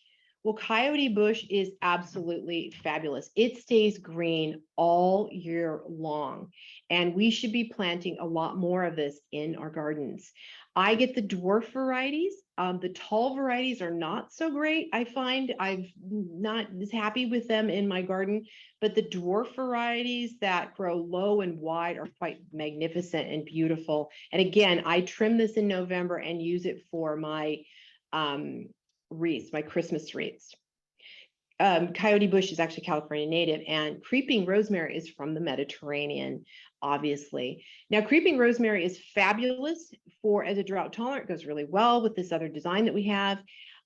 Well, coyote bush is absolutely fabulous. It stays green all year long, and we should be planting a lot more of this in our gardens. I get the dwarf varieties. The tall varieties are not so great. I find I'm not as happy with them in my garden, but the dwarf varieties that grow low and wide are quite magnificent and beautiful. And again, I trim this in November and use it for my wreaths, my Christmas wreaths. Coyote bush is actually California native, and creeping rosemary is from the Mediterranean, obviously. Now, creeping rosemary is fabulous as a drought tolerant, goes really well with this other design that we have.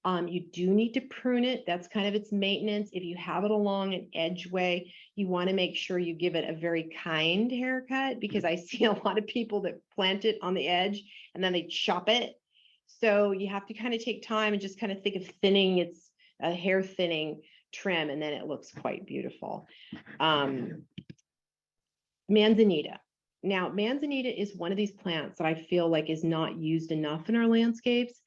You do need to prune it. That's kind of its maintenance. If you have it along an edgeway, you want to make sure you give it a very kind haircut, because I see a lot of people that plant it on the edge and then they chop it. So you have to kind of take time and just kind of think of thinning. It's a hair thinning trim, and then it looks quite beautiful. Manzanita. Now, manzanita is one of these plants that I feel like is not used enough in our landscapes.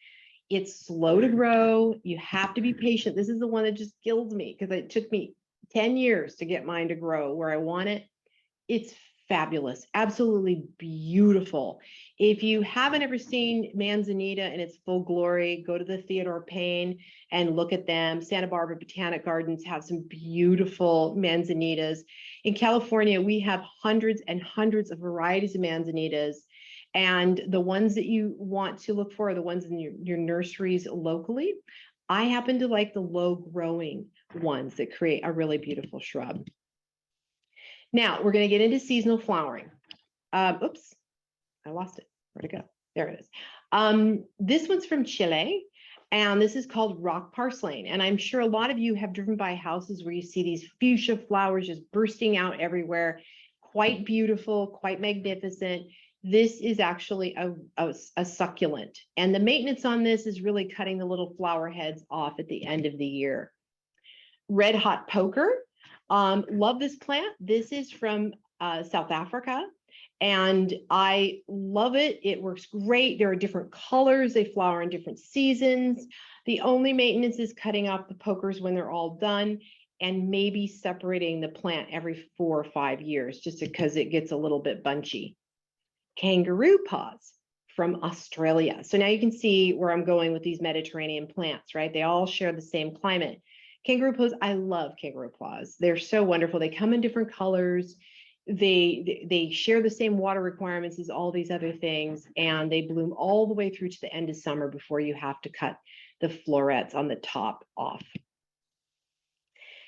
It's slow to grow. You have to be patient. This is the one that just kills me because it took me 10 years to get mine to grow where I want it. It's fabulous, absolutely beautiful. If you haven't ever seen manzanita in its full glory, go to the Theodore Payne and look at them. Santa Barbara Botanic Gardens have some beautiful manzanitas. In California, we have hundreds and hundreds of varieties of manzanitas. And the ones that you want to look for are the ones in your nurseries locally. I happen to like the low growing ones that create a really beautiful shrub. Now we're going to get into seasonal flowering. Oops, I lost it. Where'd it go? There it is. This one's from Chile, and this is called rock purslane. And I'm sure a lot of you have driven by houses where you see these fuchsia flowers just bursting out everywhere. Quite beautiful, quite magnificent. This is actually a succulent. And the maintenance on this is really cutting the little flower heads off at the end of the year. Red hot poker. Love this plant. This is from South Africa, and I love it. It works great. There are different colors. They flower in different seasons. The only maintenance is cutting off the pokers when they're all done, and maybe separating the plant every 4 or 5 years, just because it gets a little bit bunchy. Kangaroo paws from Australia. So now you can see where I'm going with these Mediterranean plants, right? They all share the same climate. Kangaroo paws, I love kangaroo paws. They're so wonderful. They come in different colors. They share the same water requirements as all these other things, and they bloom all the way through to the end of summer before you have to cut the florets on the top off.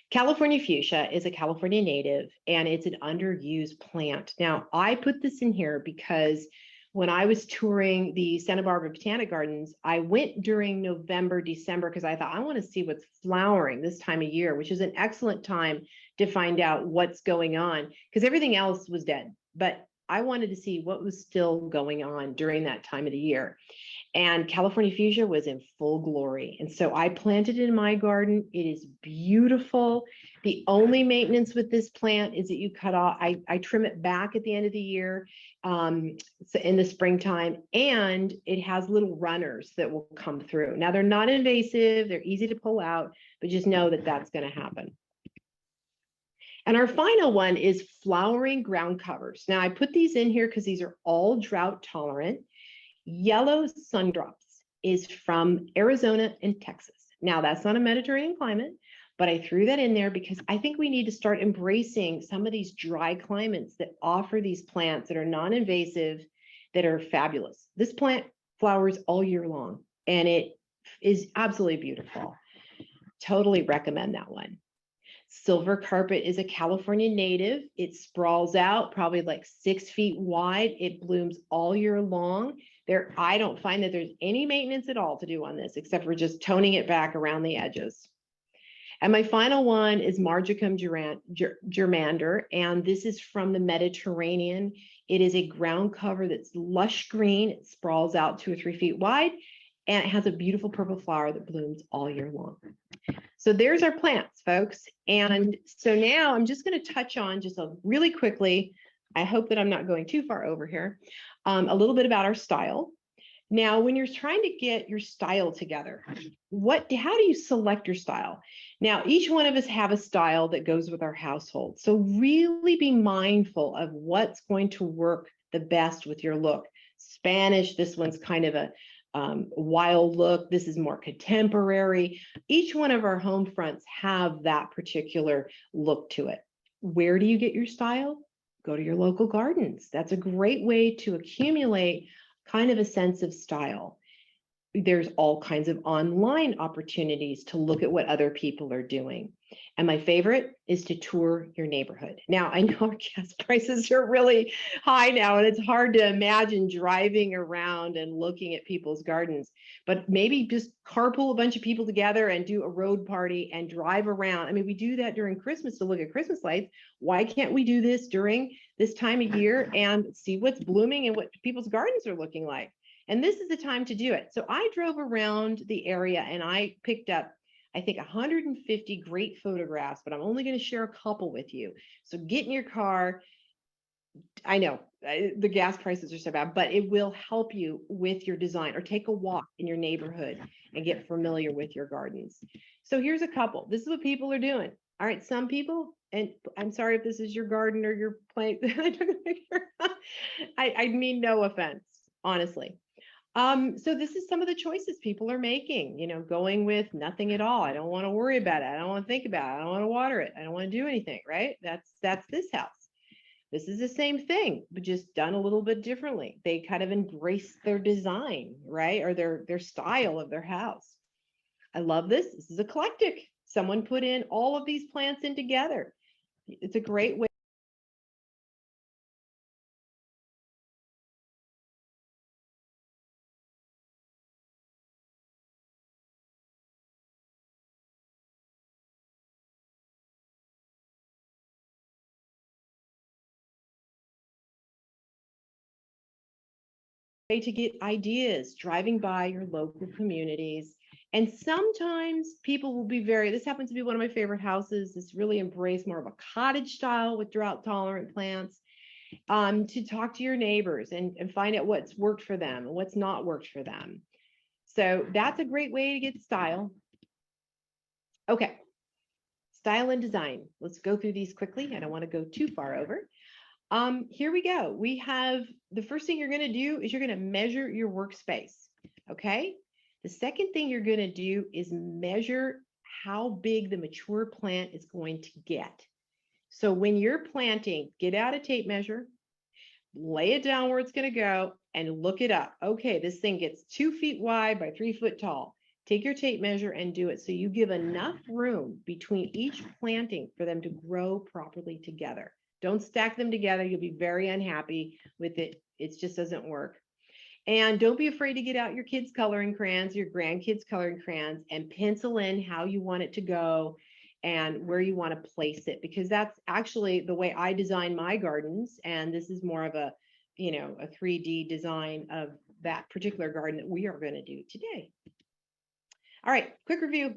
California fuchsia is a California native, and it's an underused plant. Now, I put this in here because when I was touring the Santa Barbara Botanic Gardens, I went during November, December, because I thought I want to see what's flowering this time of year, which is an excellent time to find out what's going on, because everything else was dead. But I wanted to see what was still going on during that time of the year. And California fuchsia was in full glory. And so I planted it in my garden. It is beautiful. The only maintenance with this plant is that you cut off, I trim it back at the end of the year, so in the springtime, and it has little runners that will come through. Now they're not invasive, they're easy to pull out, but just know that that's going to happen. And our final one is flowering ground covers. Now I put these in here because these are all drought tolerant. Yellow sundrops is from Arizona and Texas. Now that's not a Mediterranean climate, but I threw that in there because I think we need to start embracing some of these dry climates that offer these plants that are non-invasive, that are fabulous. This plant flowers all year long and it is absolutely beautiful. Totally recommend that one. Silver carpet is a California native. It sprawls out probably like 6 feet wide. It blooms all year long. I don't find that there's any maintenance at all to do on this, except for just toning it back around the edges. And my final one is Margicum germander, and this is from the Mediterranean. It is a ground cover that's lush green. It sprawls out 2 or 3 feet wide, and it has a beautiful purple flower that blooms all year long. So there's our plants, folks. And so now I'm just going to touch on just really quickly. I hope that I'm not going too far over here. A little bit about our style. Now, when you're trying to get your style together, how do you select your style? Now, each one of us have a style that goes with our household. So really be mindful of what's going to work the best with your look. Spanish, this one's kind of a wild look. This is more contemporary. Each one of our home fronts have that particular look to it. Where do you get your style? Go to your local gardens. That's a great way to accumulate kind of a sense of style. There's all kinds of online opportunities to look at what other people are doing. And my favorite is to tour your neighborhood. Now, I know our gas prices are really high now, and it's hard to imagine driving around and looking at people's gardens, but maybe just carpool a bunch of people together and do a road party and drive around. I mean, we do that during Christmas to look at Christmas lights. Why can't we do this during this time of year and see what's blooming and what people's gardens are looking like? And this is the time to do it. So I drove around the area and I picked up, I think, 150 great photographs, but I'm only going to share a couple with you. So get in your car. I know the gas prices are so bad, but it will help you with your design, or take a walk in your neighborhood and get familiar with your gardens. So here's a couple. This is what people are doing. All right, some people, and I'm sorry if this is your garden or your plant. I mean no offense, honestly. So this is some of the choices people are making, going with nothing at all. I don't want to worry about it. I don't want to think about it. I don't want to water it. I don't want to do anything, right? That's this house. This is the same thing, but just done a little bit differently. They kind of embrace their design, right? Or their style of their house. I love this. This is eclectic. Someone put in all of these plants in together. It's a great way. To get ideas, driving by your local communities. And sometimes people will be this happens to be one of my favorite houses. This really embrace more of a cottage style with drought tolerant plants, to talk to your neighbors and find out what's worked for them and what's not worked for them. So that's a great way to get style. Okay, style and design. Let's go through these quickly. I don't want to go too far over. Here we go. We have the first thing you're going to do is you're going to measure your workspace. Okay. The second thing you're going to do is measure how big the mature plant is going to get. So when you're planting, get out a tape measure, lay it down where it's going to go, and look it up. Okay, this thing gets 2 feet wide by 3 foot tall. Take your tape measure and do it so you give enough room between each planting for them to grow properly together. Don't stack them together. You'll be very unhappy with it. It just doesn't work. And don't be afraid to get out your kids' coloring crayons, your grandkids' coloring crayons, and pencil in how you want it to go and where you want to place it, because that's actually the way I design my gardens. And this is more of a a 3D design of that particular garden that we are going to do today. All right, quick review.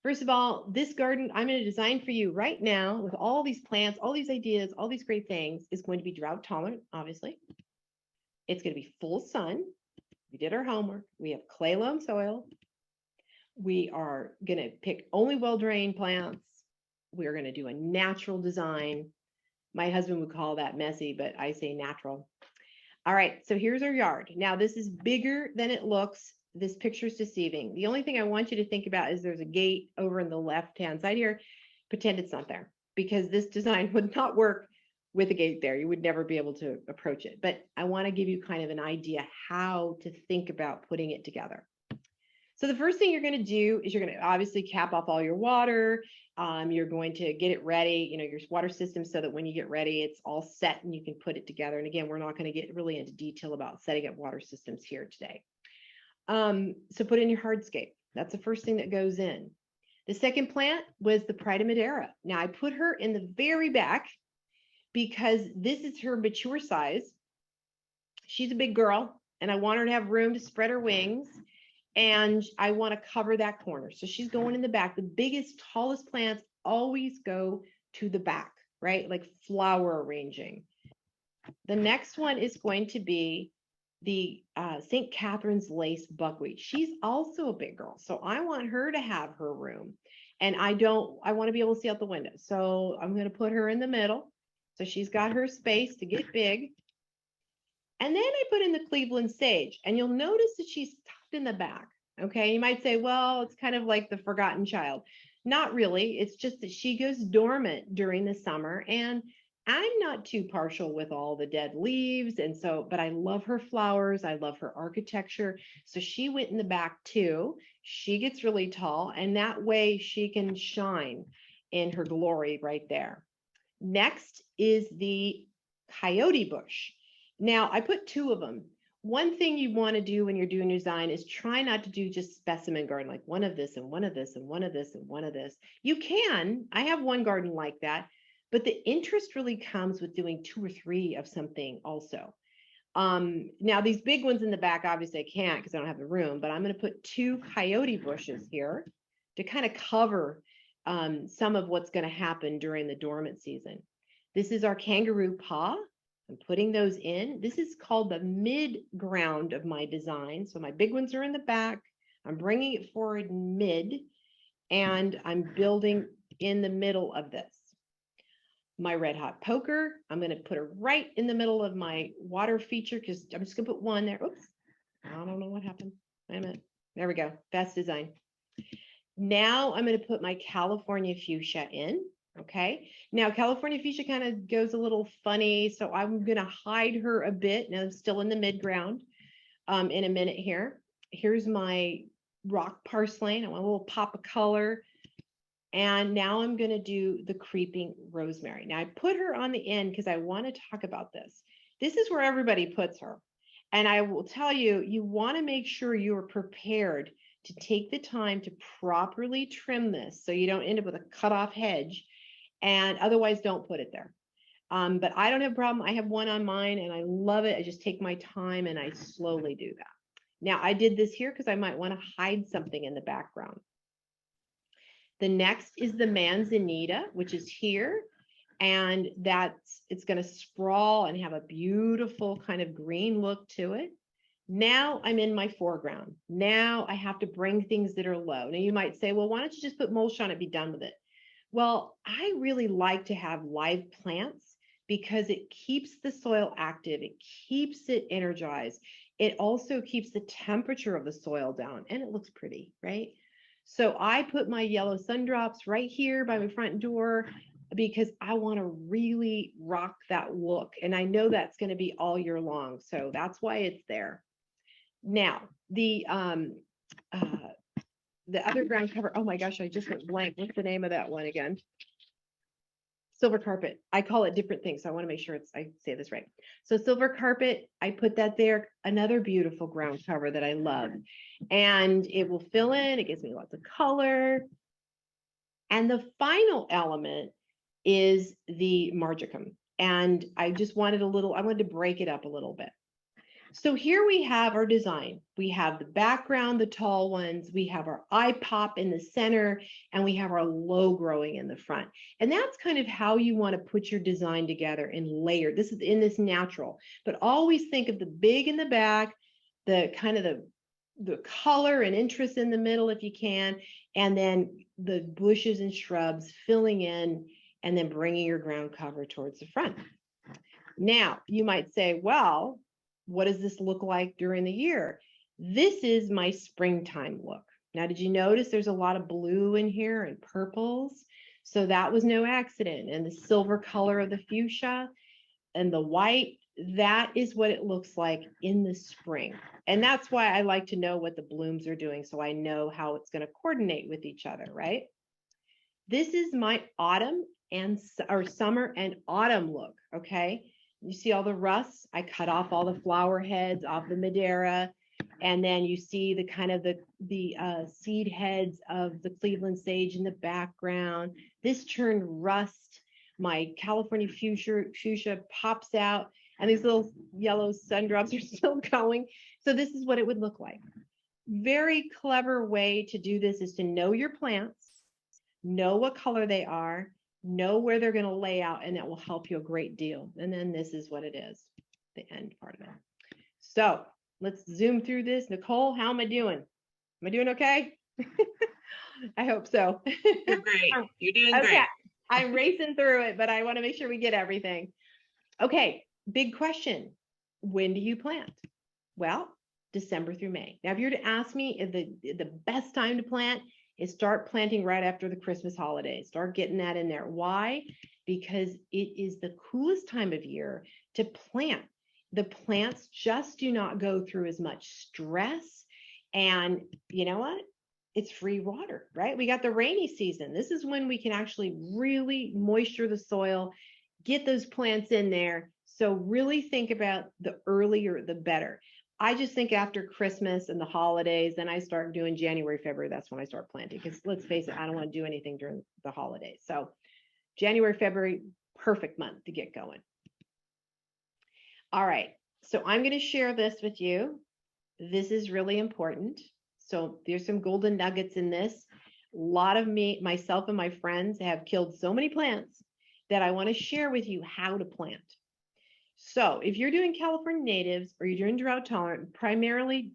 First of all, this garden I'm going to design for you right now with all these plants, all these ideas, all these great things is going to be drought tolerant, obviously. It's going to be full sun. We did our homework. We have clay loam soil. We are going to pick only well-drained plants. We are going to do a natural design. My husband would call that messy, but I say natural. All right, so here's our yard. Now, this is bigger than it looks. This picture is deceiving. The only thing I want you to think about is there's a gate over in the left-hand side here. Pretend it's not there, because this design would not work with a gate there. You would never be able to approach it. But I want to give you kind of an idea how to think about putting it together. So the first thing you're going to do is you're going to obviously cap off all your water. You're going to get it ready, your water system, so that when you get ready, it's all set and you can put it together. And again, we're not going to get really into detail about setting up water systems here today. So put in your hardscape. That's the first thing that goes in. The second plant was the Pride of Madeira. Now I put her in the very back because this is her mature size. She's a big girl and I want her to have room to spread her wings. And I want to cover that corner. So she's going in the back. The biggest, tallest plants always go to the back, right? Like flower arranging. The next one is going to be the St. Catherine's lace buckwheat. She's also a big girl. So I want her to have her room. And I want to be able to see out the window. So I'm going to put her in the middle. So she's got her space to get big. And then I put in the Cleveland sage, and you'll notice that she's tucked in the back. Okay, you might say, well, it's kind of like the forgotten child. Not really. It's just that she goes dormant during the summer, and I'm not too partial with all the dead leaves. And so, but I love her flowers. I love her architecture. So she went in the back too. She gets really tall, and that way she can shine in her glory right there. Next is the coyote bush. Now, I put two of them. One thing you want to do when you're doing design is try not to do just specimen garden, like one of this and one of this and one of this and one of this. You can. I have one garden like that, but the interest really comes with doing 2 or 3 of something also. Now, these big ones in the back, obviously I can't because I don't have the room, but I'm going to put 2 coyote bushes here to kind of cover some of what's going to happen during the dormant season. This is our kangaroo paw. I'm putting those in. This is called the mid ground of my design. So my big ones are in the back. I'm bringing it forward mid, and I'm building in the middle of this. My red hot poker, I'm going to put her right in the middle of my water feature because I'm just going to put one there. Oops, I don't know what happened. Wait a minute. There we go. Best design. Now I'm going to put my California fuchsia in. Okay, now California fuchsia kind of goes a little funny, so I'm going to hide her a bit. Now I'm still in the mid ground in a minute here. Here's my rock parsley. I want a little pop of color. And now I'm going to do the creeping rosemary. Now I put her on the end because I want to talk about this. This is where everybody puts her. And I will tell you, you want to make sure you are prepared to take the time to properly trim this so you don't end up with a cut off hedge. And otherwise, don't put it there. But I don't have a problem. I have one on mine and I love it. I just take my time and I slowly do that. Now, I did this here because I might want to hide something in the background. The next is the manzanita, which is here. And it's going to sprawl and have a beautiful kind of green look to it. Now I'm in my foreground. Now I have to bring things that are low. Now you might say, well, why don't you just put mulch on it, be done with it? Well, I really like to have live plants because it keeps the soil active. It keeps it energized. It also keeps the temperature of the soil down and it looks pretty, right? So I put my yellow sundrops right here by my front door because I want to really rock that look. And I know that's going to be all year long. So that's why it's there. Now, the other ground cover, oh my gosh, I just went blank. What's the name of that one again? Silver carpet. I call it different things, so I want to make sure I say this right. So silver carpet, I put that there. Another beautiful ground cover that I love. And it will fill in. It gives me lots of color. And the final element is the marjoram. And I just wanted I wanted to break it up a little bit. So here we have our design. We have the background, the tall ones, we have our eye pop in the center, and we have our low growing in the front. And that's kind of how you want to put your design together in layer. This is in this natural, but always think of the big in the back, the kind of the color and interest in the middle if you can, and then the bushes and shrubs filling in, and then bringing your ground cover towards the front. Now, you might say, well, what does this look like during the year? This is my springtime look. Now, did you notice there's a lot of blue in here and purples? So that was no accident. And the silver color of the fuchsia and the white, that is what it looks like in the spring. And that's why I like to know what the blooms are doing, so I know how it's going to coordinate with each other, right? This is my autumn or summer and autumn look, okay? You see all the rust? I cut off all the flower heads off the Madeira. And then you see the kind of the seed heads of the Cleveland sage in the background. This turned rust. My California fuchsia pops out, and these little yellow sundrops are still going. So this is what it would look like. Very clever way to do this is to know your plants, know what color they are, know where they're going to lay out, and that will help you a great deal. And then this is what it is, the end part of it. So let's zoom through this. Nicole, how am I doing? Am I doing okay? I hope so. You're great. You're doing okay. great. I'm racing through it, but I want to make sure we get everything. Okay, big question. When do you plant? Well, December through May. Now, if you're to ask me if the best time to plant is start planting right after the Christmas holidays. Start getting that in there. Why? Because it is the coolest time of year to plant. The plants just do not go through as much stress. And you know what? It's free water, right? We got the rainy season. This is when we can actually really moisture the soil, get those plants in there. So really think about the earlier, the better. I just think after Christmas and the holidays, then I start doing January, February. That's when I start planting, because let's face it, I don't want to do anything during the holidays. So January, February, perfect month to get going. All right. So I'm going to share this with you. This is really important. So there's some golden nuggets in this. A lot of myself and my friends have killed so many plants that I want to share with you how to plant. So if you're doing California natives or you're doing drought tolerant, primarily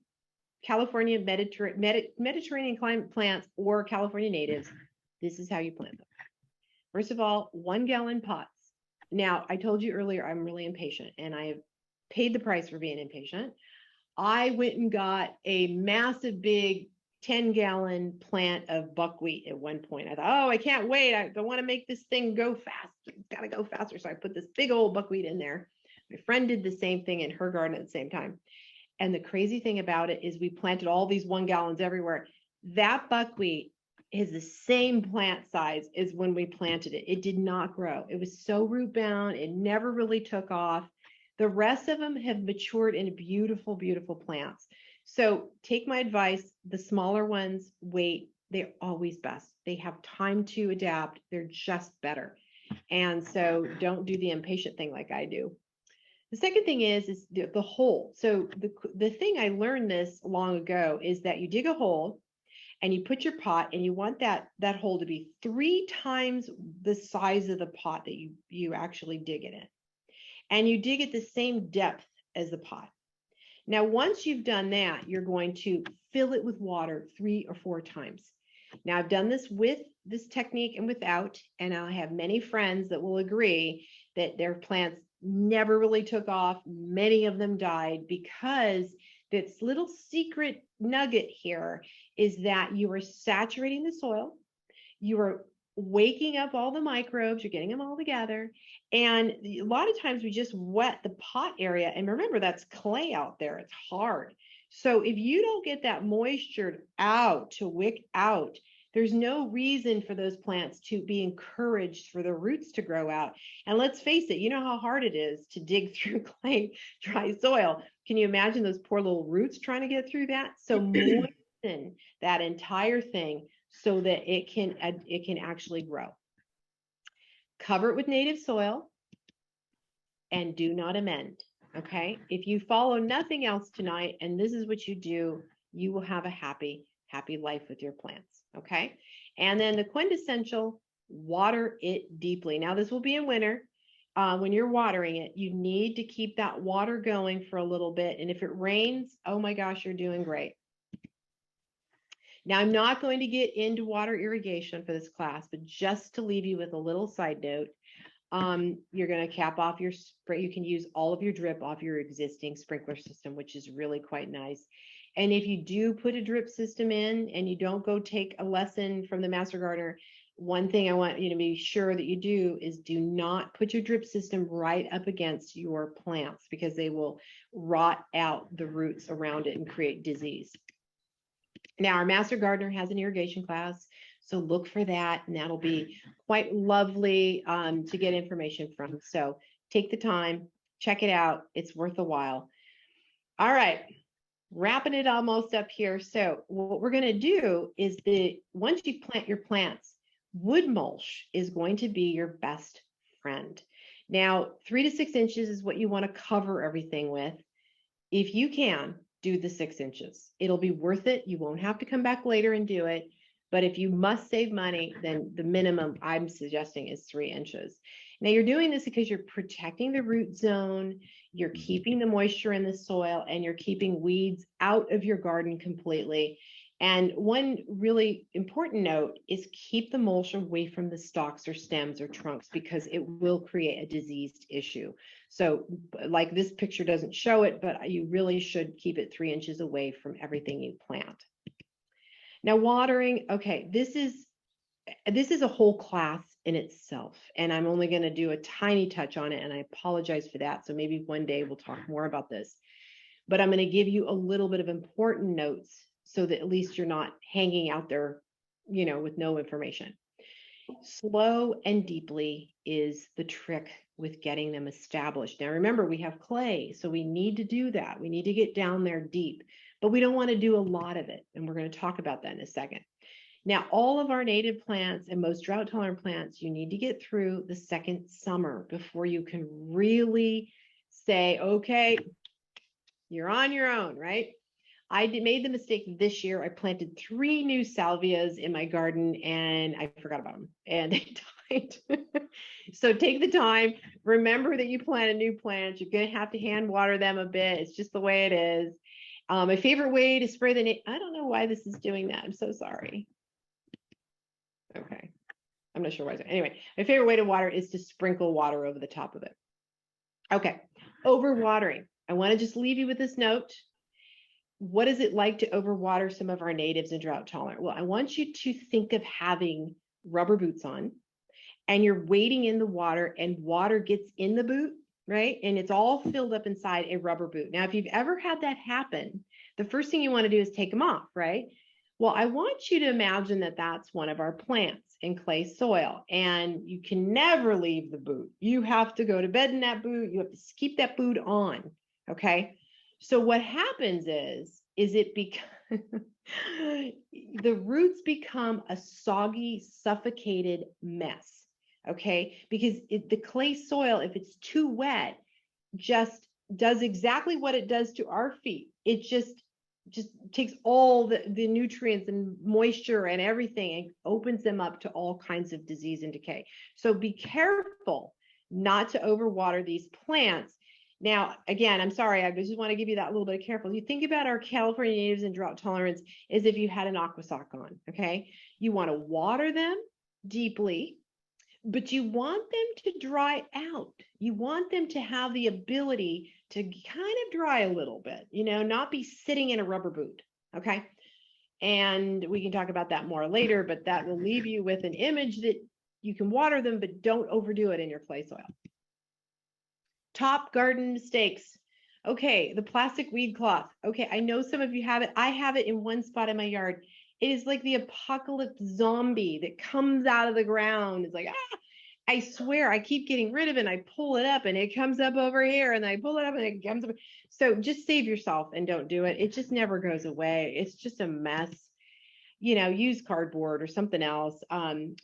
California Mediterranean climate plants or California natives, this is how you plant them. First of all, 1 gallon pots. Now, I told you earlier, I'm really impatient, and I have paid the price for being impatient. I went and got a massive big 10-gallon plant of buckwheat at one point. I thought, oh, I can't wait. I want to make this thing go fast. It's got to go faster. So I put this big old buckwheat in there. My friend did the same thing in her garden at the same time. And the crazy thing about it is we planted all these 1 gallons everywhere. That buckwheat is the same plant size as when we planted it. It did not grow. It was so root bound. It never really took off. The rest of them have matured into beautiful, beautiful plants. So take my advice. The smaller ones, wait. They're always best. They have time to adapt. They're just better. And so don't do the impatient thing like I do. The second thing is the hole. So the thing I learned this long ago is that you dig a hole and you put your pot, and you want that hole to be 3 times the size of the pot that you actually dig it in. And you dig at the same depth as the pot. Now, once you've done that, you're going to fill it with water 3 or 4 times. Now, I've done this with this technique and without, and I have many friends that will agree that their plants never really took off. Many of them died because this little secret nugget here is that you are saturating the soil. You are waking up all the microbes. You're getting them all together. And a lot of times we just wet the pot area. And remember, that's clay out there. It's hard. So if you don't get that moisture out to wick out, there's no reason for those plants to be encouraged for the roots to grow out. And let's face it, you know how hard it is to dig through clay, dry soil. Can you imagine those poor little roots trying to get through that? So moisten that entire thing so that it can actually grow. Cover it with native soil. and do not amend. Okay. If you follow nothing else tonight, and this is what you do, you will have a happy life with your plants. Okay. And then the quintessential, water it deeply. Now, this will be in winter. When you're watering it, you need to keep that water going for a little bit. And if it rains, oh my gosh, you're doing great. Now, I'm not going to get into water irrigation for this class, but just to leave you with a little side note, you're going to cap off your spray. You can use all of your drip off your existing sprinkler system, which is really quite nice. And if you do put a drip system in and you don't go take a lesson from the master gardener, one thing I want you to be sure that you do is do not put your drip system right up against your plants, because they will rot out the roots around it and create disease. Now, our master gardener has an irrigation class, so look for that, and that'll be quite lovely to get information from. So take the time, check it out. It's worth a while. All right, wrapping it almost up here. So what we're going to do is once you plant your plants, wood mulch is going to be your best friend. Now, 3 to 6 inches is what you want to cover everything with. If you can, do the 6 inches. It'll be worth it. You won't have to come back later and do it. But if you must save money, then the minimum I'm suggesting is 3 inches. Now, you're doing this because you're protecting the root zone, you're keeping the moisture in the soil, and you're keeping weeds out of your garden completely. And one really important note is keep the mulch away from the stalks or stems or trunks, because it will create a diseased issue. So like this picture doesn't show it, but you really should keep it 3 inches away from everything you plant. Now, watering, okay, this is a whole class in itself, and I'm only going to do a tiny touch on it, and I apologize for that. So maybe one day we'll talk more about this, but I'm going to give you a little bit of important notes so that at least you're not hanging out there, with no information. Slow and deeply is the trick with getting them established. Now, remember, we have clay, so we need to do that. We need to get down there deep, but we don't want to do a lot of it. And we're going to talk about that in a second. Now, all of our native plants and most drought tolerant plants, you need to get through the second summer before you can really say, okay, you're on your own, right? I made the mistake this year. I planted 3 new salvias in my garden and I forgot about them and they died. So take the time. Remember that you plant a new plant. You're going to have to hand water them a bit. It's just the way it is. My favorite way to spray I don't know why this is doing that. I'm so sorry. Okay. I'm not sure why. Anyway, my favorite way to water is to sprinkle water over the top of it. Okay. Overwatering. I want to just leave you with this note. What is it like to overwater some of our natives and drought tolerant? Well, I want you to think of having rubber boots on and you're wading in the water and water gets in the boot, right? And it's all filled up inside a rubber boot. Now, if you've ever had that happen, the first thing you want to do is take them off, right? Well, I want you to imagine that that's one of our plants in clay soil and you can never leave the boot. You have to go to bed in that boot. You have to keep that boot on, okay? So what happens is it the roots become a soggy, suffocated mess, okay? Because the clay soil, if it's too wet, just does exactly what it does to our feet. It just takes all the nutrients and moisture and everything and opens them up to all kinds of disease and decay. So be careful not to overwater these plants. Now, again, I'm sorry, I just want to give you that little bit of careful. You think about our California natives and drought tolerance as if you had an aqua sock on, okay? You want to water them deeply, but you want them to dry out. You want them to have the ability to kind of dry a little bit, not be sitting in a rubber boot, okay? And we can talk about that more later, but that will leave you with an image that you can water them, but don't overdo it in your clay soil. Top garden mistakes. Okay, the plastic weed cloth. Okay, I know some of you have it. I have it in one spot in my yard. It is like the apocalypse zombie that comes out of the ground. It's like, I swear, I keep getting rid of it and I pull it up and it comes up over here and I pull it up and it comes up. So just save yourself and don't do it. It just never goes away. It's just a mess. Use cardboard or something else.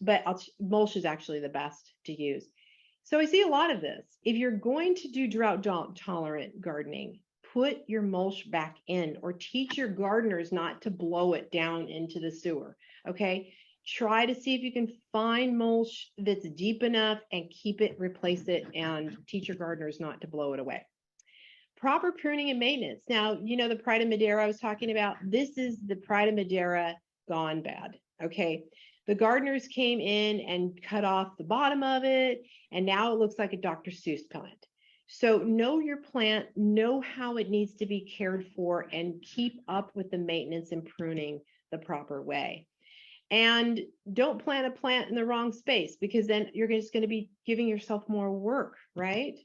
But mulch is actually the best to use. So I see a lot of this. If you're going to do drought tolerant gardening, put your mulch back in, or teach your gardeners not to blow it down into the sewer. Okay. Try to see if you can find mulch that's deep enough and keep it, replace it, and teach your gardeners not to blow it away. Proper pruning and maintenance. Now, you know, the Pride of Madeira I was talking about, this is the Pride of Madeira gone bad. Okay. The gardeners came in and cut off the bottom of it, and now it looks like a Dr. Seuss plant. So know your plant, know how it needs to be cared for, and keep up with the maintenance and pruning the proper way. And don't plant a plant in the wrong space, because then you're just going to be giving yourself more work, right?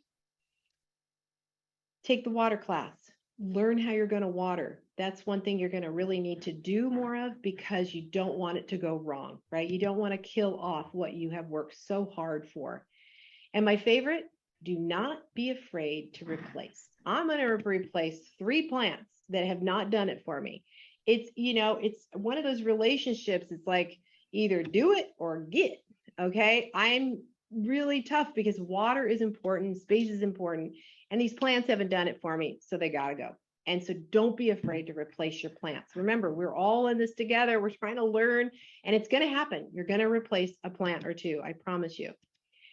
Take the water class, learn how you're going to water. That's one thing you're going to really need to do more of, because you don't want it to go wrong, right? You don't want to kill off what you have worked so hard for. And my favorite, do not be afraid to replace. I'm going to replace 3 plants that have not done it for me. It's, you know, it's one of those relationships. It's like either do it or get it. Okay. I'm really tough because water is important, space is important, and these plants haven't done it for me. So they got to go. And so don't be afraid to replace your plants. Remember, we're all in this together. We're trying to learn, and it's going to happen. You're going to replace a plant or 2. I promise you.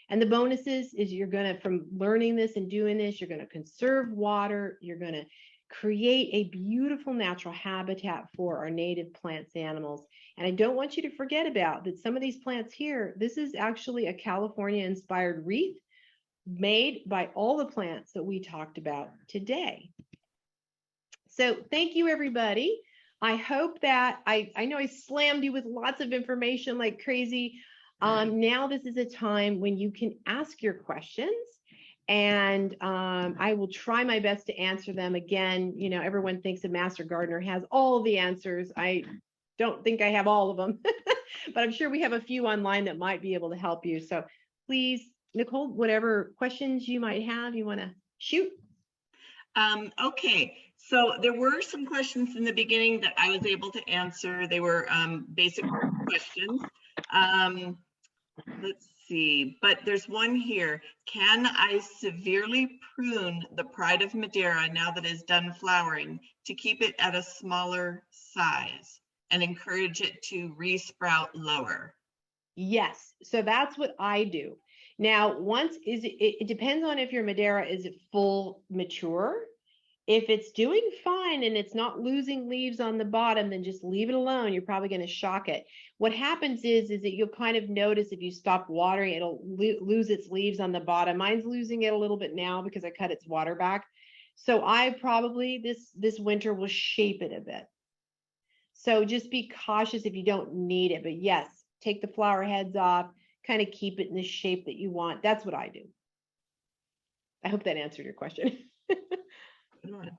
And the bonuses is you're going to, from learning this and doing this, you're going to conserve water. You're going to create a beautiful natural habitat for our native plants, animals. And I don't want you to forget about that some of these plants here, this is actually a California inspired wreath made by all the plants that we talked about today. So thank you, everybody. I hope that I know I slammed you with lots of information like crazy. Now this is a time when you can ask your questions, and I will try my best to answer them. Again, you know, everyone thinks a master gardener has all the answers. I don't think I have all of them, but I'm sure we have a few online that might be able to help you. So please, Nicole, whatever questions you might have, you want to shoot. Okay, so there were some questions in the beginning that I was able to answer. They were basic questions. Let's see, but there's one here. Can I severely prune the Pride of Madeira now that it's done flowering to keep it at a smaller size and encourage it to resprout lower? Yes, so that's what I do. Now, it depends on if your Madeira is full mature. If it's doing fine and it's not losing leaves on the bottom, then just leave it alone. You're probably going to shock it. What happens is that you'll kind of notice if you stop watering, it'll lose its leaves on the bottom. Mine's losing it a little bit now because I cut its water back. So I probably this winter will shape it a bit. So just be cautious if you don't need it. But yes, take the flower heads off, kind of keep it in the shape that you want. That's what I do. I hope that answered your question. Good.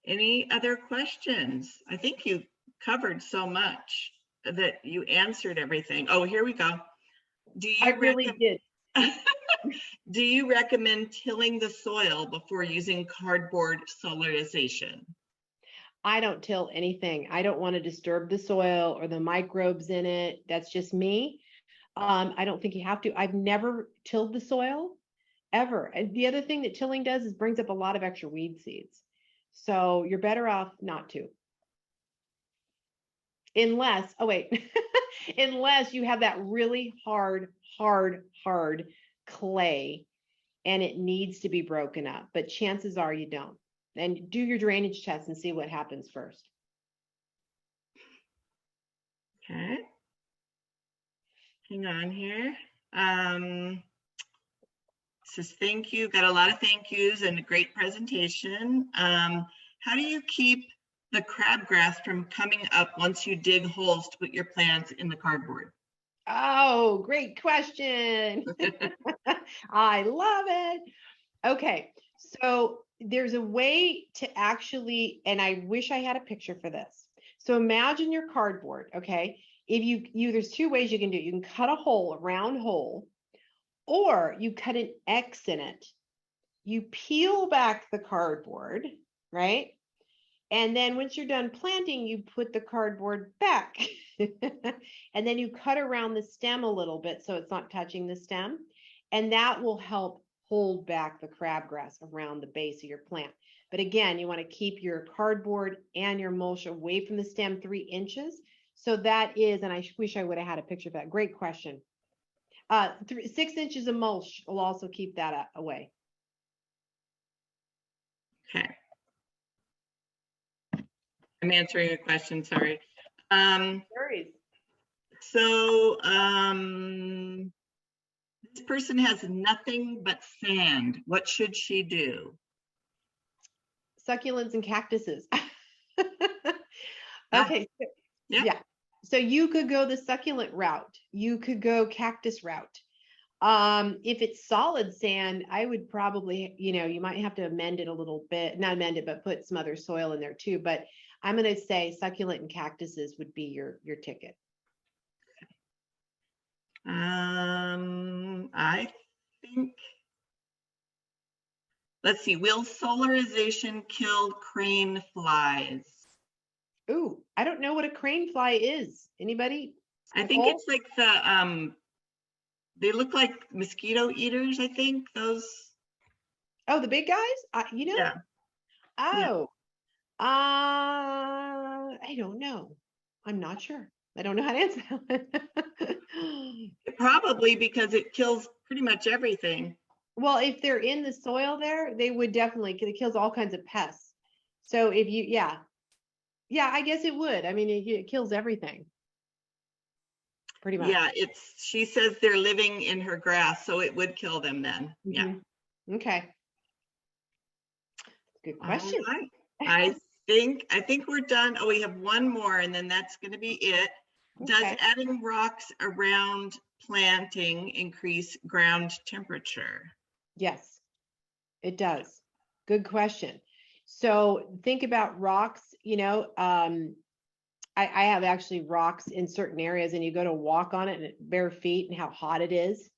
Any other questions? I think you covered so much that you answered everything. Oh, here we go. I really did. Do you recommend tilling the soil before using cardboard solarization? I don't till anything. I don't want to disturb the soil or the microbes in it. That's just me. I don't think you have to. I've never tilled the soil ever. And the other thing that tilling does is brings up a lot of extra weed seeds. So you're better off not to. Unless, oh wait, unless you have that really hard clay and it needs to be broken up. But chances are you don't. And do your drainage test and see what happens first. Okay. Hang on here. Says thank you. Got a lot of thank yous and a great presentation. How do you keep the crabgrass from coming up once you dig holes to put your plants in the cardboard? Oh, great question. I love it. Okay, so there's a way to actually, and I wish I had a picture for this. So imagine your cardboard, okay? If you there's 2 ways you can do it. You can cut a hole, a round hole, or you cut an X in it. You peel back the cardboard, right? And then once you're done planting, you put the cardboard back. And then you cut around the stem a little bit so it's not touching the stem. And that will help hold back the crabgrass around the base of your plant. But again, you want to keep your cardboard and your mulch away from the stem 3 inches. So that is, and I wish I would have had a picture of that. Great question. 6 inches of mulch will also keep that away. Okay. I'm answering a question, sorry. Worries. So this person has nothing but sand. What should she do? Succulents and cactuses. Okay. Yeah. So you could go the succulent route. You could go cactus route. If it's solid sand, I would probably, you might have to amend it a little bit, not amend it, but put some other soil in there too. But I'm going to say succulent and cactuses would be your ticket. I think, let's see, will solarization kill crane flies? Ooh, I don't know what a crane fly is. Anybody? I think it's like they look like mosquito eaters, I think, those. Oh, the big guys? Yeah. Oh, I don't know. I'm not sure. I don't know how to answer that. Probably because it kills pretty much everything. Well, if they're in the soil there, they would definitely, it kills all kinds of pests. So if you, yeah, I guess it would. I mean, it kills everything. Pretty much. Yeah, she says they're living in her grass, so it would kill them then. Yeah. Okay. Good question. All right. I think we're done. Oh, we have one more and then that's going to be it. Does adding rocks around planting increase ground temperature? Yes, it does. Good question. So think about rocks, I have actually rocks in certain areas and you go to walk on it and bare feet and how hot it is.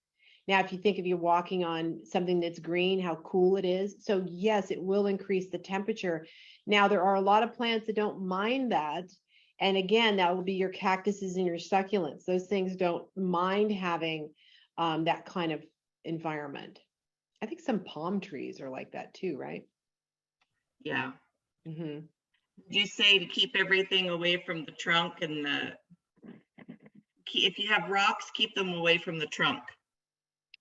Now, if you think of you walking on something that's green, how cool it is. So yes, it will increase the temperature. Now, there are a lot of plants that don't mind that. And again, that will be your cactuses and your succulents. Those things don't mind having that kind of environment. I think some palm trees are like that too, right? Yeah. Mm-hmm. Did you say to keep everything away from the trunk and if you have rocks, keep them away from the trunk?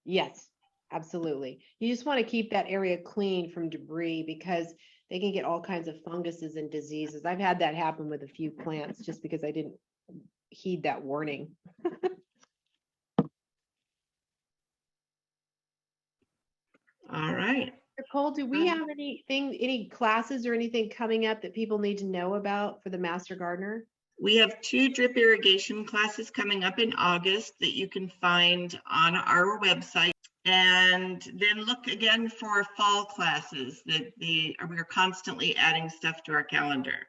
Yes, absolutely. You just want to keep that area clean from debris because they can get all kinds of funguses and diseases. I've had that happen with a few plants just because I didn't heed that warning. All right. Nicole, do we have any classes or anything coming up that people need to know about for the Master Gardener? We have 2 drip irrigation classes coming up in August that you can find on our website. And then look again for fall classes that we're constantly adding stuff to our calendar.